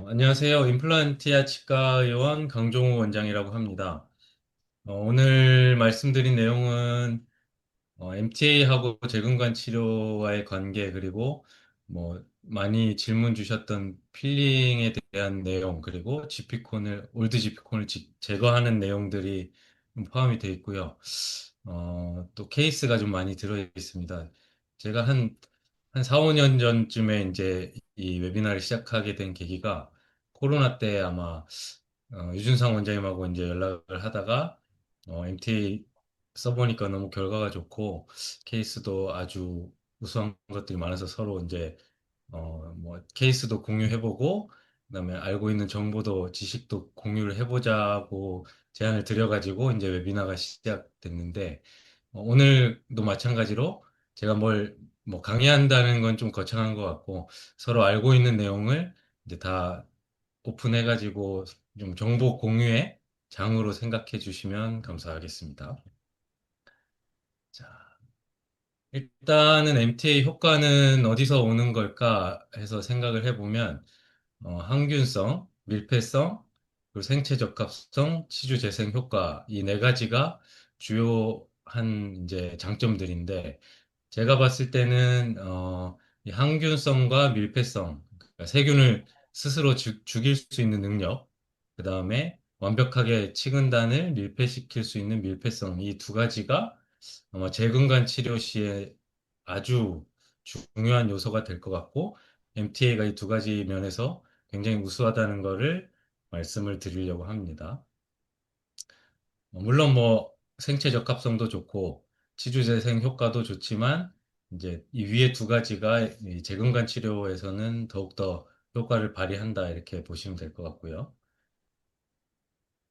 안녕하세요. 임플란티아 치과의원 강종우 원장이라고 합니다. 오늘 말씀드린 내용은 MTA하고 재근관 치료와의 관계 그리고 많이 질문 주셨던 필링에 대한 내용 그리고 올드 지피콘을 제거하는 내용들이 포함이 되어 있고요. 또 케이스가 좀 많이 들어 있습니다. 제가 한 4, 5년 전쯤에 이제 이 웨비나를 시작하게 된 계기가 코로나 때 아마 유준상 원장님하고 이제 연락을 하다가 MTA 써보니까 너무 결과가 좋고 케이스도 아주 우수한 것들이 많아서 서로 이제 케이스도 공유해보고 그다음에 알고 있는 정보도 지식도 공유를 해보자고 제안을 드려가지고 이제 웨비나가 시작됐는데 오늘도 마찬가지로 제가 뭐 강의한다는 건 좀 거창한 것 같고 서로 알고 있는 내용을 이제 다 오픈해가지고 좀 정보 공유의 장으로 생각해 주시면 감사하겠습니다. 자, 일단은 MTA 효과는 어디서 오는 걸까 해서 생각을 해보면 항균성, 밀폐성, 그리고 생체 적합성, 치주 재생 효과 이 네 가지가 주요한 이제 장점들인데 제가 봤을 때는 이 항균성과 밀폐성, 그러니까 세균을 스스로 죽일 수 있는 능력, 그 다음에 완벽하게 치근단을 밀폐시킬 수 있는 밀폐성 이 두 가지가 아마 재근관 치료 시에 아주 중요한 요소가 될 것 같고 MTA가 이 두 가지 면에서 굉장히 우수하다는 것을 말씀을 드리려고 합니다. 물론 생체 적합성도 좋고 치주재생 효과도 좋지만 이제 이 위에 두 가지가 이 재근관 치료에서는 더욱더 효과를 발휘한다 이렇게 보시면 될 것 같고요.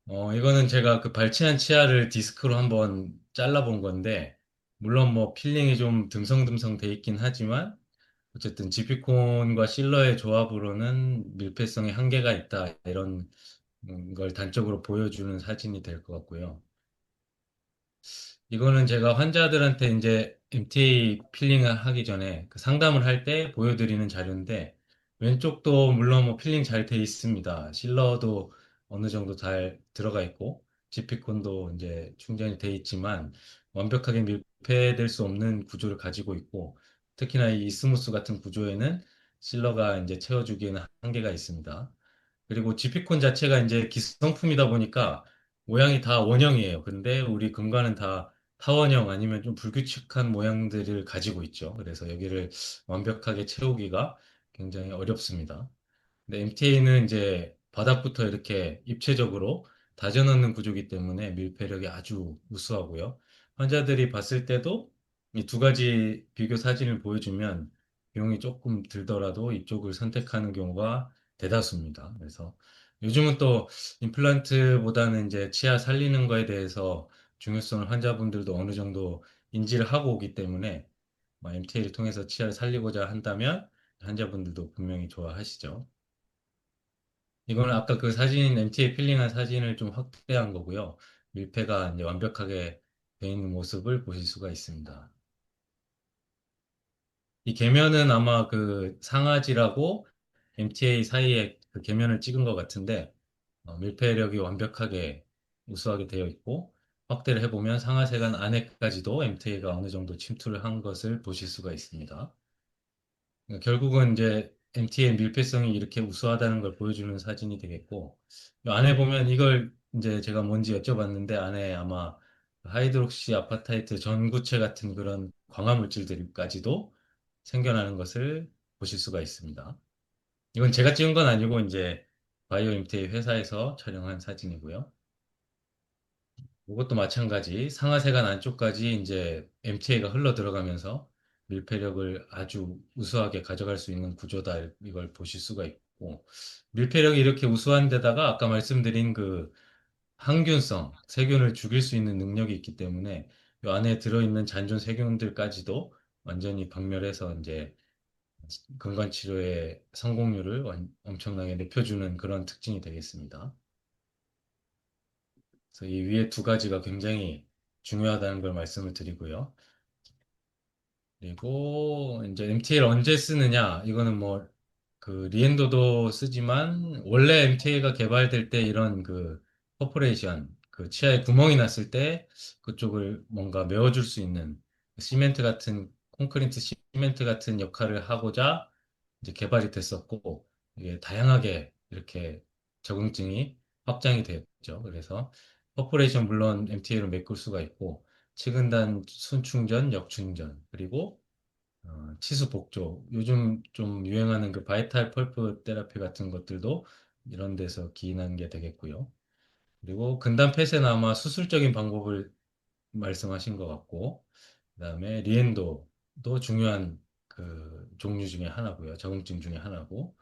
이거는 제가 그 발치한 치아를 디스크로 한번 잘라본 건데 물론 필링이 좀 듬성듬성 돼 있긴 하지만 어쨌든 지피콘과 실러의 조합으로는 밀폐성에 한계가 있다 이런 걸 단적으로 보여주는 사진이 될 것 같고요. 이거는 제가 환자들한테 이제 MTA 필링을 하기 전에 그 상담을 할 때 보여드리는 자료인데 왼쪽도 물론 필링 잘 돼 있습니다. 실러도 어느 정도 잘 들어가 있고 지피콘도 이제 충전이 돼 있지만 완벽하게 밀폐될 수 없는 구조를 가지고 있고 특히나 이 이스무스 같은 구조에는 실러가 이제 채워주기에는 한계가 있습니다. 그리고 지피콘 자체가 이제 기성품이다 보니까 모양이 다 원형이에요. 근데 우리 금관은 다 타원형 아니면 좀 불규칙한 모양들을 가지고 있죠. 그래서 여기를 완벽하게 채우기가 굉장히 어렵습니다. 근데 MTA는 이제 바닥부터 이렇게 입체적으로 다져넣는 구조이기 때문에 밀폐력이 아주 우수하고요. 환자들이 봤을 때도 이 두 가지 비교 사진을 보여주면 비용이 조금 들더라도 이쪽을 선택하는 경우가 대다수입니다. 그래서 요즘은 또 임플란트보다는 이제 치아 살리는 거에 대해서 중요성을 환자분들도 어느 정도 인지를 하고 오기 때문에 MTA를 통해서 치아를 살리고자 한다면 환자분들도 분명히 좋아하시죠. 이거는 아까 그 사진, MT에 필링한 사진을 좀 확대한 거고요. 밀폐가 이제 완벽하게 돼 있는 모습을 보실 수가 있습니다. 이 계면은 아마 그 상아지라고 MTA 사이에 그 계면을 찍은 것 같은데, 밀폐력이 완벽하게 우수하게 되어 있고, 확대를 해보면 상하세관 안에까지도 MTA가 어느 정도 침투를 한 것을 보실 수가 있습니다. 결국은 이제 MT의 밀폐성이 이렇게 우수하다는 걸 보여주는 사진이 되겠고, 이 안에 보면 이걸 이제 제가 뭔지 여쭤봤는데 안에 아마 하이드록시 아파타이트 전구체 같은 그런 광화 물질들까지도 생겨나는 것을 보실 수가 있습니다. 이건 제가 찍은 건 아니고 이제 바이오 MTA 회사에서 촬영한 사진이고요. 이것도 마찬가지 상하세관 안쪽까지 이제 MTA가 흘러 들어가면서 밀폐력을 아주 우수하게 가져갈 수 있는 구조다 이걸 보실 수가 있고 밀폐력이 이렇게 우수한 데다가 아까 말씀드린 그 항균성 세균을 죽일 수 있는 능력이 있기 때문에 이 안에 들어있는 잔존 세균들까지도 완전히 박멸해서 이제 근관 치료의 성공률을 엄청나게 높여주는 그런 특징이 되겠습니다. 그래서 이 위에 두 가지가 굉장히 중요하다는 걸 말씀을 드리고요. 그리고 이제 MTL 언제 쓰느냐? 이거는 리엔도도 쓰지만 원래 MTA가 개발될 때 이런 그 퍼포레이션, 그 치아에 구멍이 났을 때 그쪽을 뭔가 메워줄 수 있는 시멘트 같은 콘크리트 시멘트 같은 역할을 하고자 이제 개발이 됐었고 이게 다양하게 이렇게 적응증이 확장이 되었죠. 그래서 퍼포레이션 물론 MTA로 메꿀 수가 있고 치근단 순충전, 역충전 그리고 치수 복조. 요즘 좀 유행하는 그 바이탈 펄프 테라피 같은 것들도 이런 데서 기인한 게 되겠고요. 그리고 근단 폐쇄는 아마 수술적인 방법을 말씀하신 것 같고, 그다음에 리엔도도 중요한 그 종류 중에 하나고요. 적응증 중에 하나고,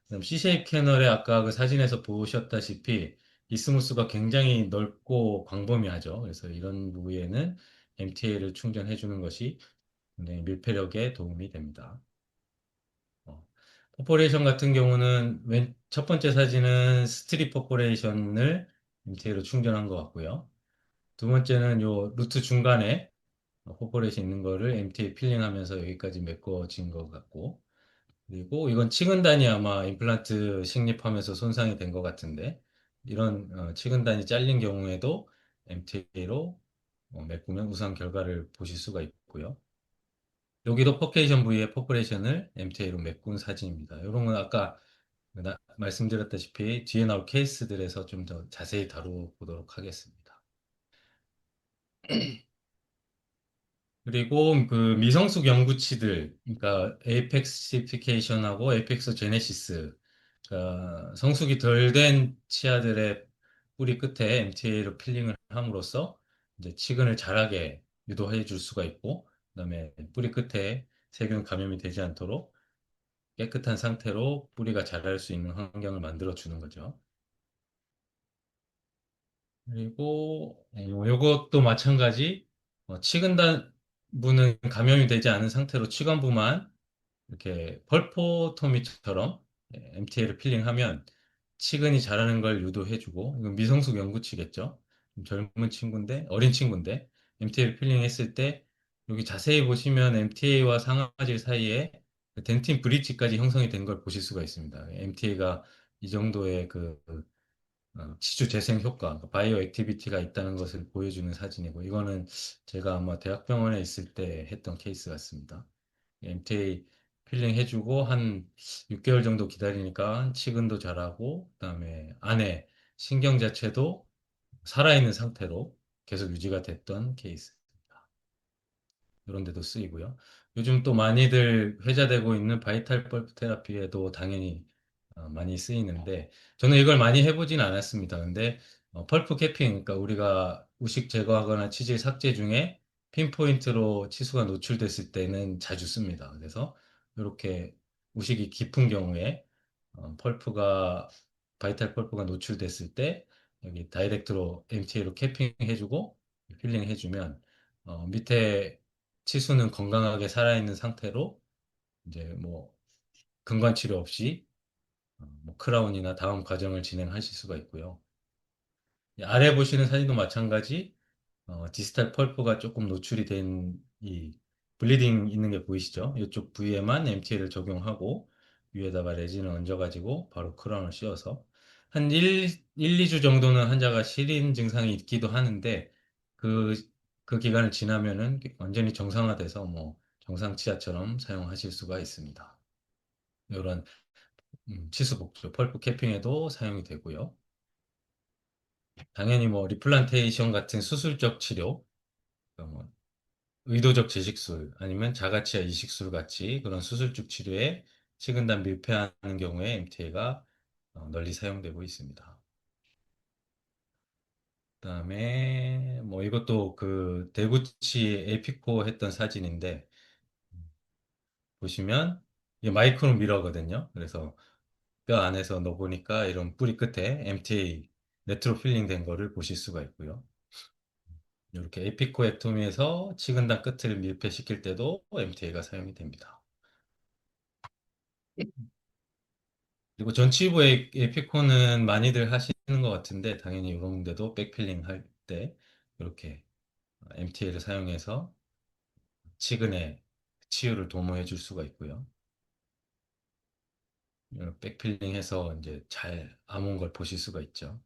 그다음 C-쉐입 캐널에 아까 그 사진에서 보셨다시피 이스무스가 굉장히 넓고 광범위하죠. 그래서 이런 부위에는 MTA를 충전해 주는 것이 굉장히 밀폐력에 도움이 됩니다. 어, 퍼포레이션 같은 경우는 첫 번째 사진은 스트립 퍼포레이션을 MTA로 충전한 것 같고요. 두 번째는 요 루트 중간에 퍼포레이션 있는 거를 MTA 필링하면서 여기까지 메꿔진 것 같고, 그리고 이건 치근단이 아마 임플란트 식립하면서 손상이 된 것 같은데, 이런 치근단이 잘린 경우에도 MTA로 메꾸면 우상 결과를 보실 수가 있고요. 여기도 퍼케이션 부위에 퍼포레이션을 MTA로 메꾼 사진입니다. 이런 건 아까 말씀드렸다시피 뒤에 나올 케이스들에서 좀 더 자세히 다뤄보도록 하겠습니다. 그리고 그 미성숙 연구치들, 그러니까 에이펙시피케이션하고 에이펙스 제네시스, 그러니까 성숙이 덜 된 치아들의 뿌리 끝에 MTA로 필링을 함으로써 이제 치근을 잘하게 유도해 줄 수가 있고, 그다음에 뿌리 끝에 세균 감염이 되지 않도록 깨끗한 상태로 뿌리가 자랄 수 있는 환경을 만들어 주는 거죠. 그리고 요것도 마찬가지 치근단 부는 감염이 되지 않은 상태로 치관부만 이렇게 펄포토미처럼 MTA를 필링하면 치근이 자라는 걸 유도해주고 이건 미성숙 연구치겠죠. 좀 젊은 친구인데 어린 친구인데 MTA를 필링했을 때 여기 자세히 보시면 MTA와 상아질 사이에 덴틴 브릿지까지 형성이 된 걸 보실 수가 있습니다. MTA가 이 정도의 치주 재생 효과, 바이오 액티비티가 있다는 것을 보여주는 사진이고, 이거는 제가 아마 대학병원에 있을 때 했던 케이스 같습니다. MTA 필링 해주고 한 6개월 정도 기다리니까 치근도 잘하고, 그다음에 안에 신경 자체도 살아있는 상태로 계속 유지가 됐던 케이스. 이런 데도 쓰이고요. 요즘 또 많이들 회자되고 있는 바이탈 펄프 테라피에도 당연히 많이 쓰이는데 저는 이걸 많이 해보진 않았습니다. 근데 펄프 캐핑, 그러니까 우리가 우식 제거하거나 치질 삭제 중에 핀포인트로 치수가 노출됐을 때는 자주 씁니다. 그래서 이렇게 우식이 깊은 경우에 펄프가 바이탈 펄프가 노출됐을 때 여기 다이렉트로 MTA로 캐핑 해주고 필링 해주면 밑에 치수는 건강하게 살아있는 상태로 이제 뭐 근관 치료 없이 뭐 크라운이나 다음 과정을 진행하실 수가 있고요. 아래 보시는 사진도 마찬가지 디스탈 펄프가 조금 노출이 된 이 블리딩 있는 게 보이시죠? 이쪽 부위에만 MTA를 적용하고 위에다가 레진을 얹어가지고 바로 크라운을 씌워서 한 2주 정도는 환자가 시린 증상이 있기도 하는데 그, 그 기간을 지나면은 완전히 정상화돼서 뭐 정상 치아처럼 사용하실 수가 있습니다. 이런 치수 복조, 펄프 캐핑에도 사용이 되고요. 당연히 뭐 리플란테이션 같은 수술적 치료, 그러니까 뭐 의도적 제식술 아니면 자가치아 이식술 같이 그런 수술적 치료에 식은담 밀폐하는 경우에 MTA가 널리 사용되고 있습니다. 그다음에 뭐 이것도 그 대구치 에피코 했던 사진인데 보시면 이게 마이크로 미러거든요. 그래서 뼈 안에서 넣어보니까 이런 뿌리 끝에 MTA 네트로 필링 된 거를 보실 수가 있고요. 이렇게 에피코액토미에서 치근단 끝을 밀폐시킬 때도 MTA가 사용이 됩니다. 그리고 전치부 에피코는 많이들 하시는 것 같은데 당연히 이런 데도 백필링 할 때 이렇게 MTA를 사용해서 치근의 치유를 도모해 줄 수가 있고요. 백필링해서 이제 잘 아문 걸 보실 수가 있죠.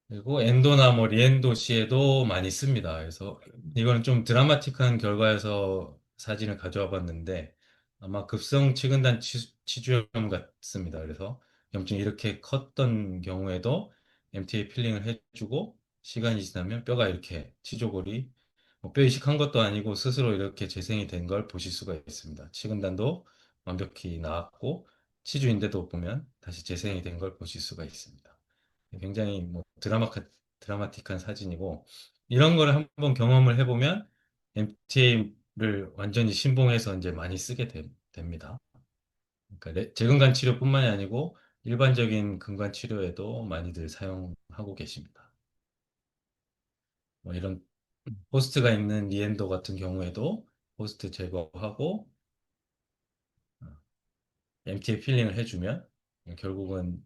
그리고 엔도나 뭐 리엔도 시에도 많이 씁니다. 그래서 이거는 좀 드라마틱한 결과여서 사진을 가져와 봤는데 아마 급성 치근단 치주염 같습니다. 그래서 염증이 이렇게 컸던 경우에도 MTA 필링을 해주고 시간이 지나면 뼈가 이렇게 치조골이 뼈 이식한 것도 아니고 스스로 이렇게 재생이 된 걸 보실 수가 있습니다. 치근단도 완벽히 나았고 치주인대도 보면 다시 재생이 된 걸 보실 수가 있습니다. 굉장히 뭐 드라마틱한 사진이고 이런 거를 한번 경험을 해보면 MTA를 완전히 신봉해서 이제 많이 쓰게 됩니다. 그러니까 재근간 치료뿐만이 아니고 일반적인 근간 치료에도 많이들 사용하고 계십니다. 뭐 이런 호스트가 있는 리엔도 같은 경우에도 호스트 제거하고 MTA 필링을 해주면 결국은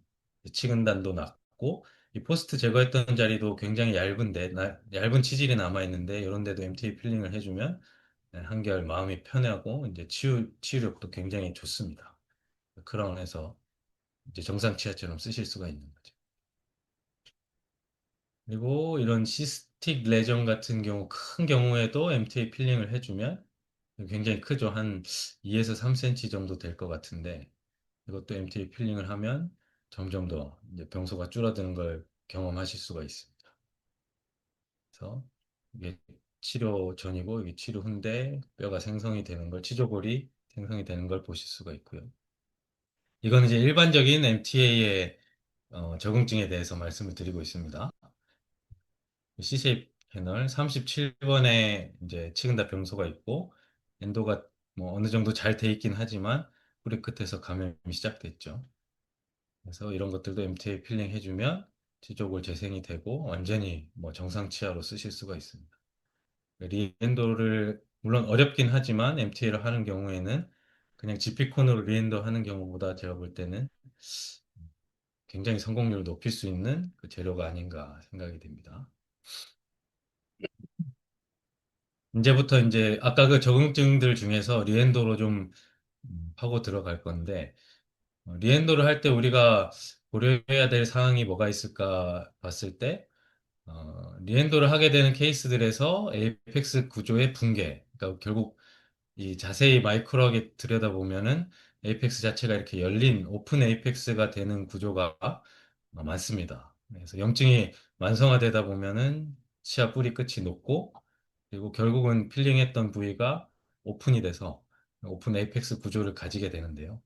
치근단도 낫고 이 포스트 제거했던 자리도 굉장히 얇은데 얇은 치질이 남아 있는데 이런 데도 MTA 필링을 해주면 한결 마음이 편하고 이제 치유력도 굉장히 좋습니다. 크라운에서 이제 정상 치아처럼 쓰실 수가 있는 거죠. 그리고 이런 시스틱 레전 같은 경우 큰 경우에도 MTA 필링을 해주면 굉장히 크죠. 한 2에서 3cm 정도 될 것 같은데 이것도 MTA 필링을 하면 점점 더 이제 병소가 줄어드는 걸 경험하실 수가 있습니다. 그래서 이게 치료 전이고 이게 치료 후인데 뼈가 생성이 되는 걸 치조골이 생성이 되는 걸 보실 수가 있고요. 이거는 이제 일반적인 MTA의 적응증에 대해서 말씀을 드리고 있습니다. C쉐입 패널 37번에 이제 치근다 병소가 있고 엔도가 뭐 어느 정도 잘 돼 있긴 하지만 뿌리 끝에서 감염이 시작됐죠. 그래서 이런 것들도 MTA 필링 해주면 지적으로 재생이 되고 완전히 뭐 정상 치아로 쓰실 수가 있습니다. 리엔도를 물론 어렵긴 하지만 MTA를 하는 경우에는 그냥 지피콘으로 리엔도 하는 경우보다 제가 볼 때는 굉장히 성공률을 높일 수 있는 그 재료가 아닌가 생각이 됩니다. 이제부터 이제 아까 그 적응증들 중에서 리엔도로 좀 하고 들어갈 건데 리엔도를 할 때 우리가 고려해야 될 사항이 뭐가 있을까 봤을 때 리엔도를 하게 되는 케이스들에서 에이펙스 구조의 붕괴, 그러니까 결국 이 자세히 마이크로하게 들여다보면은 에이펙스 자체가 이렇게 열린 오픈 에이펙스가 되는 구조가 많습니다. 그래서 염증이 만성화되다 보면은 치아 뿌리 끝이 높고 그리고 결국은 필링했던 부위가 오픈이 돼서 오픈 에이펙스 구조를 가지게 되는데요.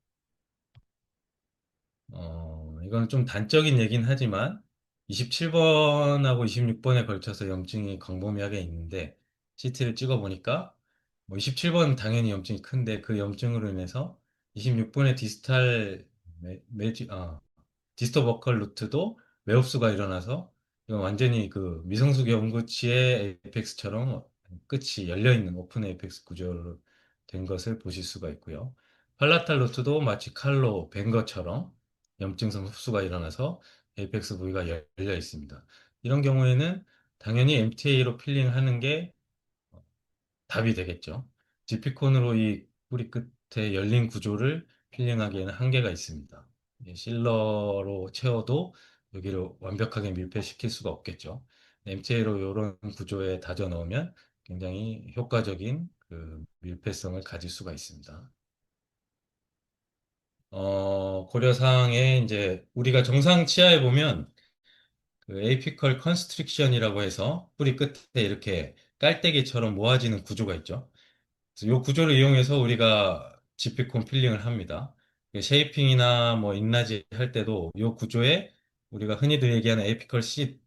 이건 좀 단적인 얘기는 하지만 27번하고 26번에 걸쳐서 염증이 광범위하게 있는데 CT를 찍어보니까 뭐 27번 당연히 염증이 큰데 그 염증으로 인해서 26번의 디스토 버컬 루트도 외흡수가 일어나서 이건 완전히 그 미성숙 연구치의 에이펙스처럼 끝이 열려있는 오픈 에이펙스 구조로 된 것을 보실 수가 있고요. 팔라탈 루트도 마치 칼로 벤 것처럼 염증성 흡수가 일어나서 에이펙스 부위가 열려 있습니다. 이런 경우에는 당연히 MTA로 필링하는 게 답이 되겠죠. 지피콘으로 이 뿌리 끝에 열린 구조를 필링하기에는 한계가 있습니다. 실러로 채워도 여기를 완벽하게 밀폐시킬 수가 없겠죠. MTA로 이런 구조에 다져 넣으면 굉장히 효과적인 그 밀폐성을 가질 수가 있습니다. 고려사항에 이제 우리가 정상 치아에 보면 그 에이피컬 컨스트릭션이라고 해서 뿌리 끝에 이렇게 깔때기처럼 모아지는 구조가 있죠. 그래서 이 구조를 이용해서 우리가 지피콘 필링을 합니다. 쉐이핑이나 뭐 인라지 할 때도 이 구조에 우리가 흔히들 얘기하는 에피컬 시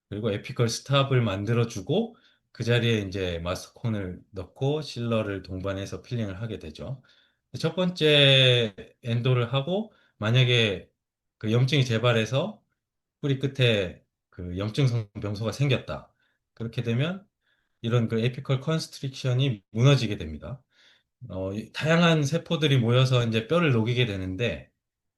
그리고 에피컬 스탑을 만들어주고 그 자리에 이제 마스콘을 넣고 실러를 동반해서 필링을 하게 되죠. 첫 번째 엔도를 하고 만약에 그 염증이 재발해서 뿌리 끝에 그 염증성 병소가 생겼다. 그렇게 되면 이런 그 에피컬 컨스트릭션이 무너지게 됩니다. 다양한 세포들이 모여서 이제 뼈를 녹이게 되는데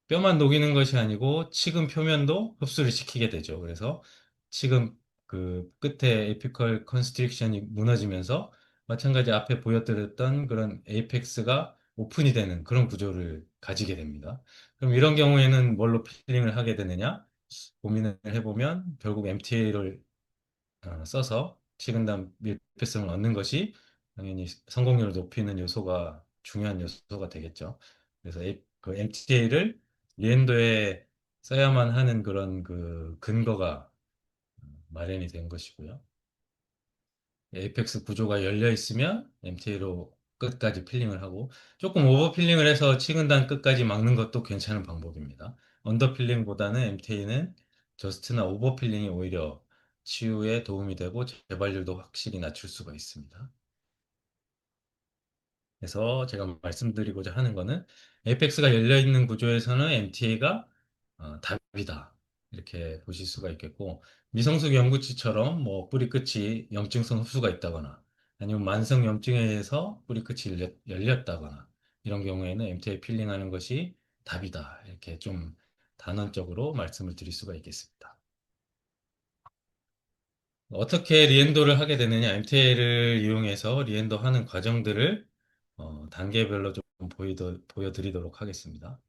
뼈만 녹이는 것이 아니고 치근 표면도 흡수를 시키게 되죠. 그래서 치근 그 끝에 에피컬 컨스트릭션이 무너지면서 마찬가지 앞에 보여드렸던 그런 에이펙스가 오픈이 되는 그런 구조를 가지게 됩니다. 그럼 이런 경우에는 뭘로 필링을 하게 되느냐? 고민을 해보면 결국 MTA를 써서 식은담 밀폐성을 얻는 것이 당연히 성공률을 높이는 요소가 중요한 요소가 되겠죠. 그래서 그 MTA를 리엔도에 써야만 하는 그런 그 근거가 마련이 된 것이고요. 에이펙스 구조가 열려 있으면 MTA로 끝까지 필링을 하고 조금 오버 필링을 해서 식은단 끝까지 막는 것도 괜찮은 방법입니다. 언더 필링보다는 MTA는 저스트나 오버 필링이 오히려 치유에 도움이 되고 재발률도 확실히 낮출 수가 있습니다. 그래서 제가 말씀드리고자 하는 거는 에이펙스가 열려 있는 구조에서는 MTA가 답이다. 이렇게 보실 수가 있겠고 미성숙 염구치처럼 뭐 뿌리 끝이 염증성 흡수가 있다거나 아니면 만성 염증에 의해서 뿌리 끝이 열렸다거나 이런 경우에는 MTA 필링하는 것이 답이다. 이렇게 좀 단언적으로 말씀을 드릴 수가 있겠습니다. 어떻게 리엔도를 하게 되느냐, MTA를 이용해서 리엔도 하는 과정들을 단계별로 좀 보여드리도록 하겠습니다.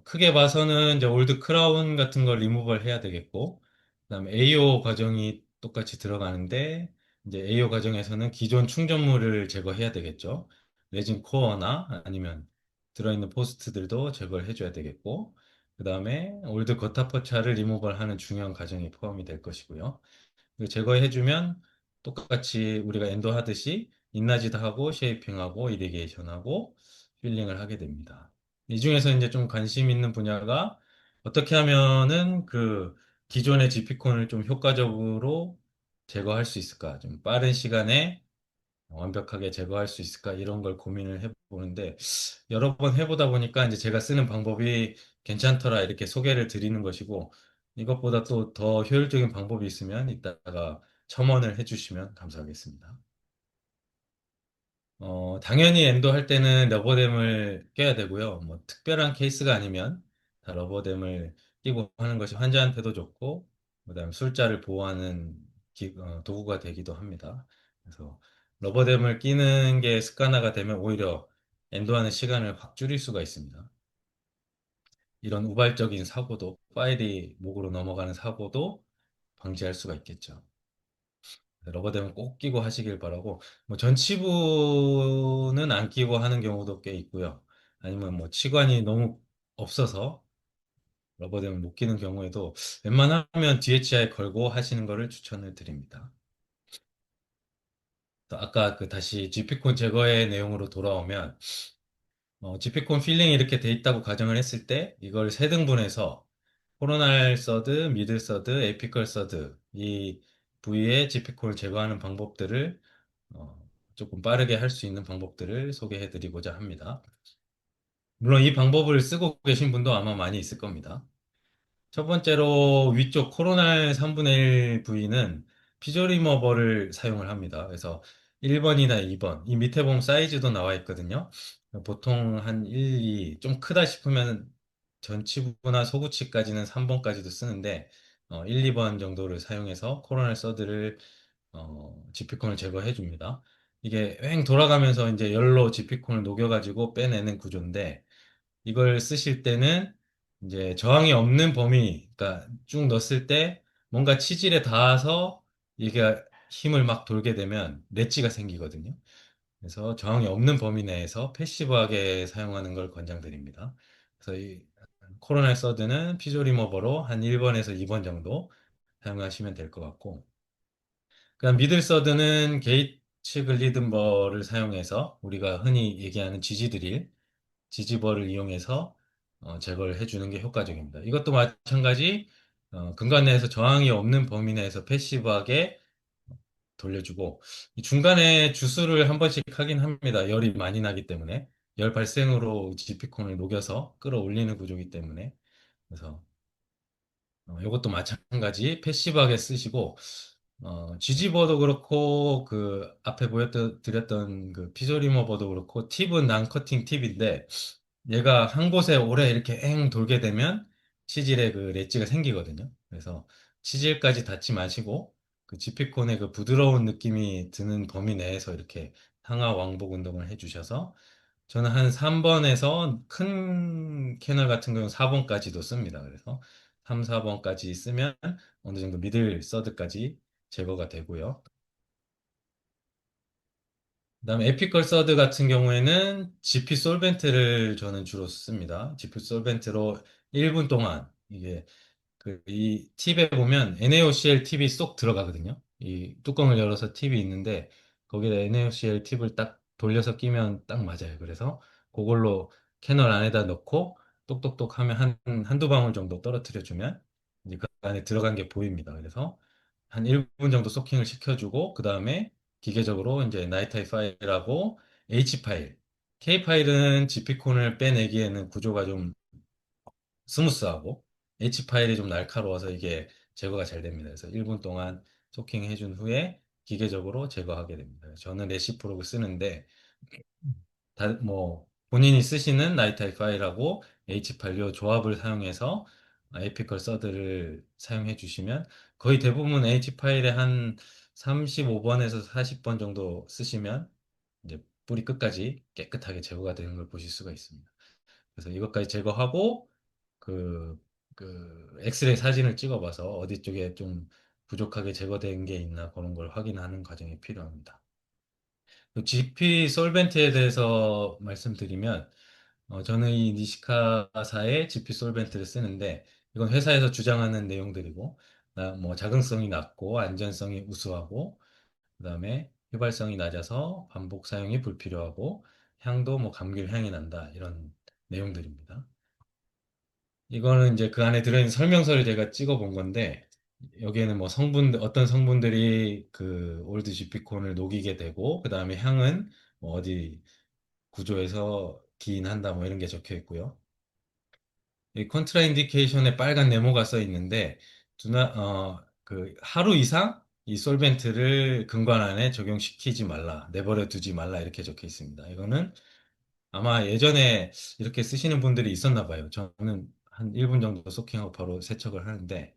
크게 봐서는 이제 올드 크라운 같은 걸 리무벌 해야 되겠고, 그다음에 AO 과정이 똑같이 들어가는데, 이제 AO 과정에서는 기존 충전물을 제거해야 되겠죠. 레진 코어나 아니면 들어있는 포스트들도 제거를 해줘야 되겠고, 그다음에 올드 거타퍼차를 리무벌 하는 중요한 과정이 포함이 될 것이고요. 제거해주면 똑같이 우리가 엔도 하듯이 인라지도 하고 쉐이핑하고 이리게이션하고 필링을 하게 됩니다. 이 중에서 이제 좀 관심 있는 분야가 어떻게 하면은 그 기존의 GP콘을 좀 효과적으로 제거할 수 있을까? 좀 빠른 시간에 완벽하게 제거할 수 있을까? 이런 걸 고민을 해보는데 여러 번 해보다 보니까 이제 제가 쓰는 방법이 괜찮더라 이렇게 소개를 드리는 것이고 이것보다 또 더 효율적인 방법이 있으면 이따가 첨언을 해주시면 감사하겠습니다. 당연히 엔도 할 때는 러버댐을 껴야 되고요. 뭐 특별한 케이스가 아니면 다 러버댐을 끼고 하는 것이 환자한테도 좋고 그다음 술자를 보호하는 도구가 되기도 합니다. 그래서 러버댐을 끼는 게 습관화가 되면 오히려 엔도하는 시간을 확 줄일 수가 있습니다. 이런 우발적인 사고도 파일이 목으로 넘어가는 사고도 방지할 수가 있겠죠. 러버댐은 꼭 끼고 하시길 바라고, 뭐 전치부는 안 끼고 하는 경우도 꽤 있고요. 아니면 뭐 치관이 너무 없어서 러버댐을 못 끼는 경우에도 웬만하면 DHI 걸고 하시는 거를 추천을 드립니다. 또 아까 그 다시 GP콘 제거의 내용으로 돌아오면, GP콘 필링이 이렇게 돼 있다고 가정을 했을 때 이걸 세 등분해서 코로날 서드, 미들 서드, 에피컬 서드 이 부위의 GP콘을 제거하는 방법들을 조금 빠르게 할 수 있는 방법들을 소개해 드리고자 합니다. 물론 이 방법을 쓰고 계신 분도 아마 많이 있을 겁니다. 첫 번째로 위쪽 코로날 3분의 1 부위는 피조리머버를 사용을 합니다. 그래서 1번이나 2번, 이 밑에 보면 사이즈도 나와 있거든요. 보통 한 1, 2, 좀 크다 싶으면 전치부나 소구치까지는 3번까지도 쓰는데 1, 2번 정도를 사용해서 코로날 서드를 지피콘을 제거해 줍니다. 이게 횡 돌아가면서 이제 열로 지피콘을 녹여가지고 빼내는 구조인데 이걸 쓰실 때는 이제 저항이 없는 범위, 그러니까 쭉 넣었을 때 뭔가 치질에 닿아서 이게 힘을 막 돌게 되면 렛지가 생기거든요. 그래서 저항이 없는 범위 내에서 패시브하게 사용하는 걸 권장드립니다. 그래서 이 코로나 서드는 피조 리모버로 한 1번에서 2번 정도 사용하시면 될 것 같고, 그다음 미들 서드는 게이츠 글리든버를 사용해서 우리가 흔히 얘기하는 지지 드릴, 지지버를 이용해서 제거를 해주는 게 효과적입니다. 이것도 마찬가지 근간 내에서 저항이 없는 범위 내에서 패시브하게 돌려주고 이 중간에 주수를 한 번씩 하긴 합니다. 열이 많이 나기 때문에 열 발생으로 지피콘을 녹여서 끌어올리는 구조이기 때문에 그래서 이것도 마찬가지 패시브하게 쓰시고 지지버도 그렇고 그 앞에 드렸던 그 피조 리모버도 그렇고 팁은 난 커팅 팁인데 얘가 한 곳에 오래 이렇게 엥 돌게 되면 치질에 그 렛지가 생기거든요. 그래서 치질까지 닿지 마시고 그 지피콘의 그 부드러운 느낌이 드는 범위 내에서 이렇게 상하 왕복 운동을 해주셔서 저는 한 3번에서 큰 캐널 같은 경우는 4번까지도 씁니다. 그래서 3, 4번까지 쓰면 어느 정도 미들 서드까지 제거가 되고요. 그다음에 에피컬 서드 같은 경우에는 GP 솔벤트를 저는 주로 씁니다. GP 솔벤트로 1분 동안 이게 이 팁에 보면 NaOCl 팁이 쏙 들어가거든요. 이 뚜껑을 열어서 팁이 있는데 거기다 NaOCl 팁을 딱 돌려서 끼면 딱 맞아요. 그래서 그걸로 캐널 안에다 넣고 똑똑똑 하면 한두 방울 정도 떨어뜨려 주면 이제 그 안에 들어간 게 보입니다. 그래서 한 1분 정도 소킹을 시켜주고 그 다음에 기계적으로 이제 나이타이 파일하고 H 파일, K 파일은 GP콘을 빼내기에는 구조가 좀 스무스하고 H 파일이 좀 날카로워서 이게 제거가 잘 됩니다. 그래서 1분 동안 소킹 해준 후에 기계적으로 제거하게 됩니다. 저는 레시프로그 쓰는데 뭐 본인이 쓰시는 나이타입 파일하고 H 파일 요 조합을 사용해서 에피컬 서드를 사용해 주시면 거의 대부분 H 파일에 한 35번에서 40번 정도 쓰시면 이제 뿌리 끝까지 깨끗하게 제거가 되는 걸 보실 수가 있습니다. 그래서 이것까지 제거하고 엑스레이 사진을 찍어봐서 어디 쪽에 좀 부족하게 제거된 게 있나 그런 걸 확인하는 과정이 필요합니다. GP 솔벤트에 대해서 말씀드리면 저는 이 니시카사의 GP 솔벤트를 쓰는데 이건 회사에서 주장하는 내용들이고 뭐 작용성이 낮고 안전성이 우수하고 그다음에 휘발성이 낮아서 반복 사용이 불필요하고 향도 뭐 감귤 향이 난다 이런 내용들입니다. 이거는 이제 그 안에 들어있는 설명서를 제가 찍어 본 건데, 여기에는 뭐 어떤 성분들이 그 올드 GP콘을 녹이게 되고, 그 다음에 향은 뭐 어디 구조에서 기인한다 뭐 이런 게 적혀 있고요. 이 컨트라 인디케이션에 빨간 네모가 써 있는데, 하루 이상 이 솔벤트를 근관 안에 적용시키지 말라, 내버려 두지 말라 이렇게 적혀 있습니다. 이거는 아마 예전에 이렇게 쓰시는 분들이 있었나 봐요. 저는 한 1분 정도 소킹하고 바로 세척을 하는데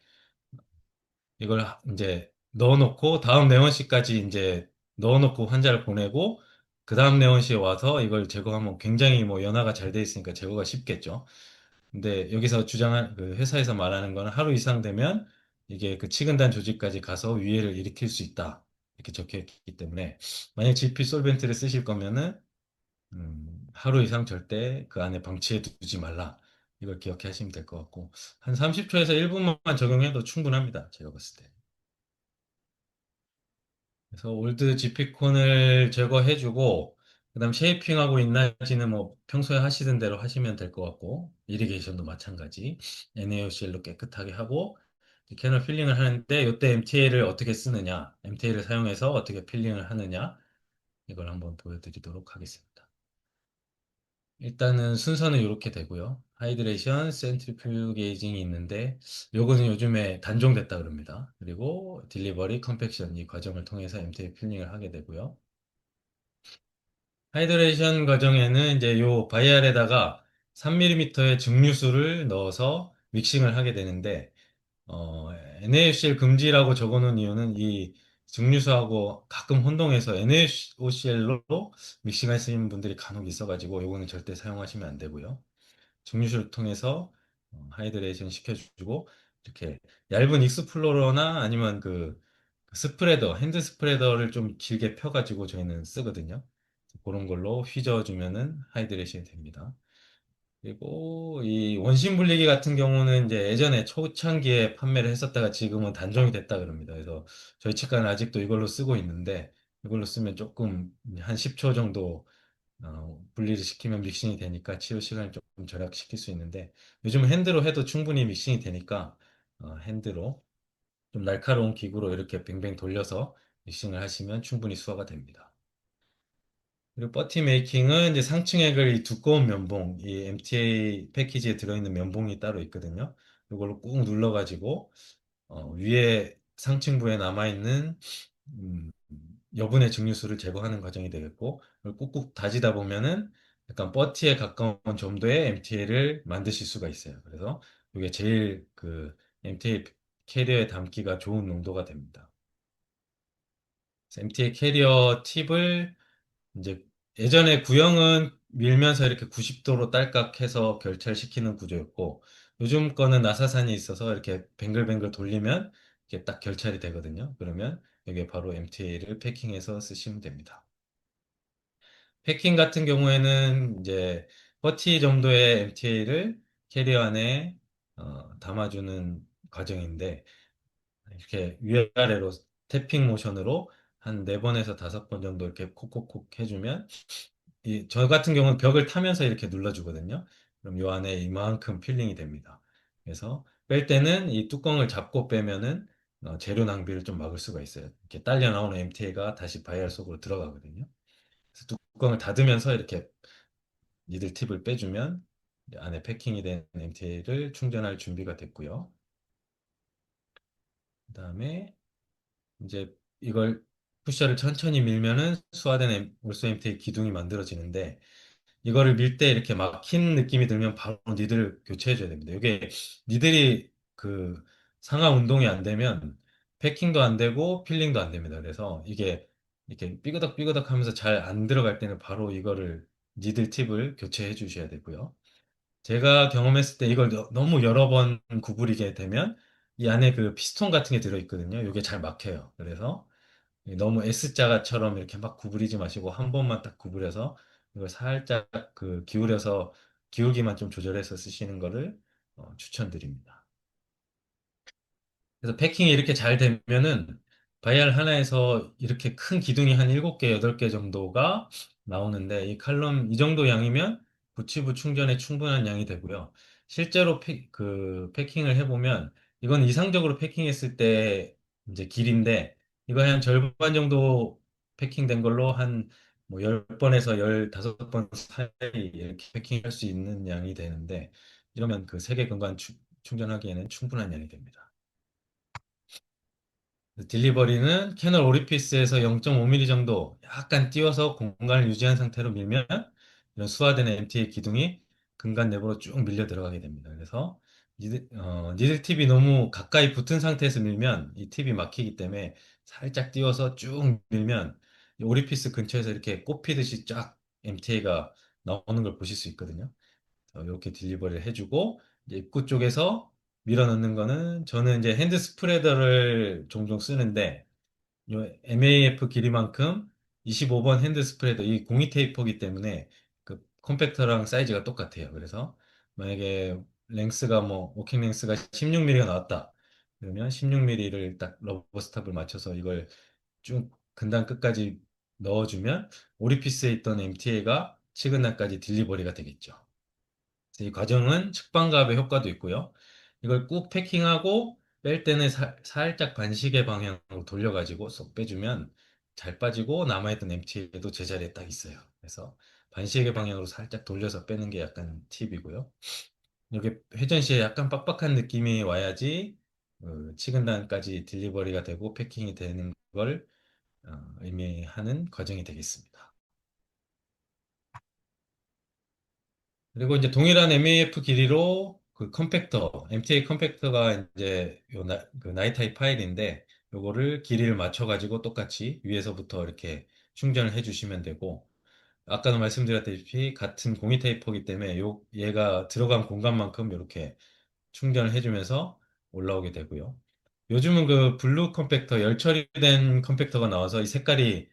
이걸 이제 넣어놓고 다음 내원시까지 이제 넣어놓고 환자를 보내고 그 다음 내원시에 와서 이걸 제거하면 굉장히 뭐 연화가 잘 돼 있으니까 제거가 쉽겠죠. 근데 여기서 주장한 그 회사에서 말하는 거는 하루 이상 되면 이게 그 치근단 조직까지 가서 위해를 일으킬 수 있다. 이렇게 적혀 있기 때문에 만약 GP 솔벤트를 쓰실 거면은 하루 이상 절대 그 안에 방치해 두지 말라. 이걸 기억하시면 될 것 같고, 한 30초에서 1분만 적용해도 충분합니다. 제가 봤을 때. 그래서 올드 GP콘을 제거해주고, 그다음 쉐이핑하고 인라지는 뭐 평소에 하시던 대로 하시면 될 것 같고, 이리게이션도 마찬가지. NaOCl로 깨끗하게 하고, 캐널 필링을 하는데, 이때 MTA를 어떻게 쓰느냐, MTA를 사용해서 어떻게 필링을 하느냐, 이걸 한번 보여드리도록 하겠습니다. 일단은 순서는 이렇게 되고요. 하이드레이션, 센트리퓨게이징이 있는데 요거는 요즘에 단종됐다 그럽니다. 그리고 딜리버리, 컴팩션 이 과정을 통해서 MTA 필링을 하게 되고요. 하이드레이션 과정에는 이제 요 바이알에다가 3mm의 증류수를 넣어서 믹싱을 하게 되는데 NaOCl 금지라고 적어놓은 이유는 이 증류수하고 가끔 혼동해서 NaOCl로 믹싱하시는 분들이 간혹 있어가지고 요거는 절대 사용하시면 안 되고요. 증류수를 통해서 하이드레이션 시켜주고 이렇게 얇은 익스플로러나 아니면 그 스프레더, 핸드 스프레더를 좀 길게 펴가지고 저희는 쓰거든요. 그런 걸로 휘저어주면은 하이드레이션이 됩니다. 그리고 이 원심 분리기 같은 경우는 이제 예전에 초창기에 판매를 했었다가 지금은 단종이 됐다 그럽니다. 그래서 저희 치과는 아직도 이걸로 쓰고 있는데 이걸로 쓰면 조금 한 10초 정도 분리를 시키면 믹싱이 되니까 치료 시간을 조금 절약시킬 수 있는데 요즘 핸드로 해도 충분히 믹싱이 되니까 핸드로 좀 날카로운 기구로 이렇게 뱅뱅 돌려서 믹싱을 하시면 충분히 수화가 됩니다. 그리고 버티 메이킹은 이제 상층액을 이 두꺼운 면봉, 이 MTA 패키지에 들어있는 면봉이 따로 있거든요. 이걸로 꾹 눌러가지고 위에 상층부에 남아있는 여분의 증류수를 제거하는 과정이 되겠고, 그걸 꾹꾹 다지다 보면은 약간 버티에 가까운 점도의 MTA를 만드실 수가 있어요. 그래서 이게 제일 그 MTA 캐리어에 담기가 좋은 농도가 됩니다. 그래서 MTA 캐리어 팁을 이제 예전에 구형은 밀면서 이렇게 90도로 딸깍해서 결찰시키는 구조였고, 요즘 거는 나사산이 있어서 이렇게 뱅글뱅글 돌리면 이게 딱 결찰이 되거든요. 그러면 여기에 바로 MTA를 패킹해서 쓰시면 됩니다. 패킹 같은 경우에는 이제 40 정도의 MTA를 캐리어 안에 담아주는 과정인데, 이렇게 위아래로 태핑 모션으로 한 4번에서 5번 정도 이렇게 콕콕콕 해주면, 저 같은 경우는 벽을 타면서 이렇게 눌러주거든요. 그럼 요 안에 이만큼 필링이 됩니다. 그래서 뺄 때는 이 뚜껑을 잡고 빼면은 재료 낭비를 좀 막을 수가 있어요. 이렇게 딸려 나오는 MTA가 다시 바이알 속으로 들어가거든요. 그래서 뚜껑을 닫으면서 이렇게 니들 팁을 빼주면 안에 패킹이 된 MTA를 충전할 준비가 됐고요. 그다음에 이제 이걸 푸셔를 천천히 밀면은 수화된 올소 MTA 기둥이 만들어지는데, 이거를 밀 때 이렇게 막힌 느낌이 들면 바로 니들을 교체해 줘야 됩니다. 이게 니들이 그 상하 운동이 안 되면 패킹도 안 되고 필링도 안 됩니다. 그래서 이게 이렇게 삐그덕삐그덕 하면서 잘 안 들어갈 때는 바로 이거를 니들 팁을 교체해 주셔야 되고요. 제가 경험했을 때 이걸 너무 여러 번 구부리게 되면 이 안에 그 피스톤 같은 게 들어있거든요. 이게 잘 막혀요. 그래서 너무 S자가처럼 이렇게 막 구부리지 마시고 한 번만 딱 구부려서 이걸 살짝 그 기울여서 기울기만 좀 조절해서 쓰시는 거를 추천드립니다. 그래서 패킹이 이렇게 잘 되면은 바이알 하나에서 이렇게 큰 기둥이 한 7개, 8개 정도가 나오는데, 이 칼럼 이 정도 양이면 부치부 충전에 충분한 양이 되고요. 실제로 패킹을 해보면 이건 이상적으로 패킹했을 때 이제 길인데, 이거 한 절반 정도 패킹된 걸로 한 뭐 10번에서 15번 사이 이렇게 패킹할 수 있는 양이 되는데, 이러면 그 3개 근간 충전하기에는 충분한 양이 됩니다. 딜리버리는 캐널 오리피스에서 0.5mm 정도 약간 띄워서 공간을 유지한 상태로 밀면 이런 수화된 MT의 기둥이 근간 내부로 쭉 밀려 들어가게 됩니다. 그래서 니들 팁이 너무 가까이 붙은 상태에서 밀면 이 팁이 막히기 때문에 살짝 띄워서 쭉 밀면 이 오리피스 근처에서 이렇게 꼽히듯이 쫙 MTA가 나오는 걸 보실 수 있거든요. 이렇게 딜리버리를 해주고, 이제 입구 쪽에서 밀어 넣는 거는 저는 이제 핸드 스프레더를 종종 쓰는데, 요 MAF 길이만큼 25번 핸드 스프레더, 이 공이 테이퍼기 때문에 그 컴팩터랑 사이즈가 똑같아요. 그래서 만약에 랭스가 뭐 워킹 랭스가 16mm가 나왔다, 그러면 16mm를 딱 러버 스탑을 맞춰서 이걸 쭉 근당 끝까지 넣어주면 오리피스에 있던 MTA가 치근날까지 딜리버리가 되겠죠. 이 과정은 측방갑의 효과도 있고요. 이걸 꾹 패킹하고 뺄 때는 살짝 반시계 방향으로 돌려가지고 쏙 빼주면 잘 빠지고 남아있던 MT에도 제자리에 딱 있어요. 그래서 반시계 방향으로 살짝 돌려서 빼는 게 약간 팁이고요. 이게 회전 시에 약간 빡빡한 느낌이 와야지 치근단까지 딜리버리가 되고 패킹이 되는 걸 의미하는 과정이 되겠습니다. 그리고 이제 동일한 MEF 길이로 그 컴팩터, MTA 컴팩터가 이제 그 나이타입 파일인데, 요거를 길이를 맞춰가지고 똑같이 위에서부터 이렇게 충전을 해주시면 되고, 아까도 말씀드렸다시피 같은 공이 테이퍼이기 때문에 얘가 들어간 공간만큼 이렇게 충전을 해주면서 올라오게 되고요. 요즘은 그 블루 컴팩터, 열 처리된 컴팩터가 나와서 이 색깔이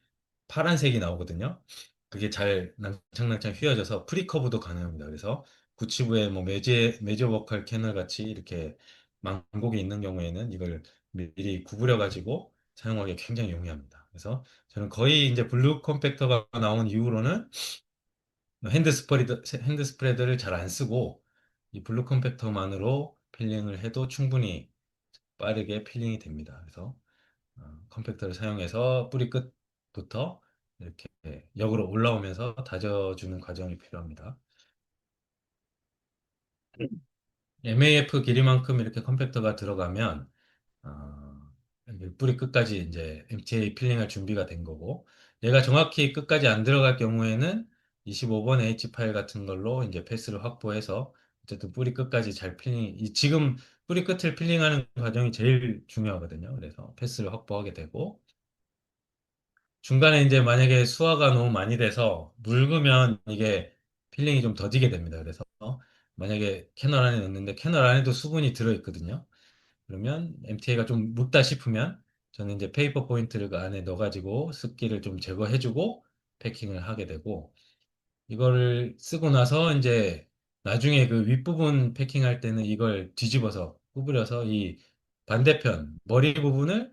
파란색이 나오거든요. 그게 잘 낭창낭창 휘어져서 프리커브도 가능합니다. 그래서 구치부에 뭐 메저 버컬 캐널 같이 이렇게 망곡이 있는 경우에는 이걸 미리 구부려 가지고 사용하기 굉장히 용이합니다. 그래서 저는 거의 이제 블루 컴팩터가 나온 이후로는 핸드 스프레드를 잘 안 쓰고 이 블루 컴팩터만으로 필링을 해도 충분히 빠르게 필링이 됩니다. 그래서 컴팩터를 사용해서 뿌리 끝부터 이렇게 역으로 올라오면서 다져주는 과정이 필요합니다. MAF 길이만큼 이렇게 컴팩터가 들어가면 이게 뿌리 끝까지 이제 MTA 필링할 준비가 된 거고, 얘가 정확히 끝까지 안 들어갈 경우에는 25번 H 파일 같은 걸로 이제 패스를 확보해서 어쨌든 뿌리 끝까지 잘 지금 뿌리 끝을 필링하는 과정이 제일 중요하거든요. 그래서 패스를 확보하게 되고, 중간에 이제 만약에 수화가 너무 많이 돼서 묽으면 이게 필링이 좀 더디게 됩니다. 그래서 만약에 캐널 안에 넣는데 캐널 안에도 수분이 들어있거든요. 그러면 MTA가 좀 묻다 싶으면 저는 이제 페이퍼 포인트를 그 안에 넣어가지고 습기를 좀 제거해주고 패킹을 하게 되고 이거를 쓰고 나서 이제 나중에 그 윗부분 패킹할 때는 이걸 뒤집어서 구부려서 이 반대편 머리 부분을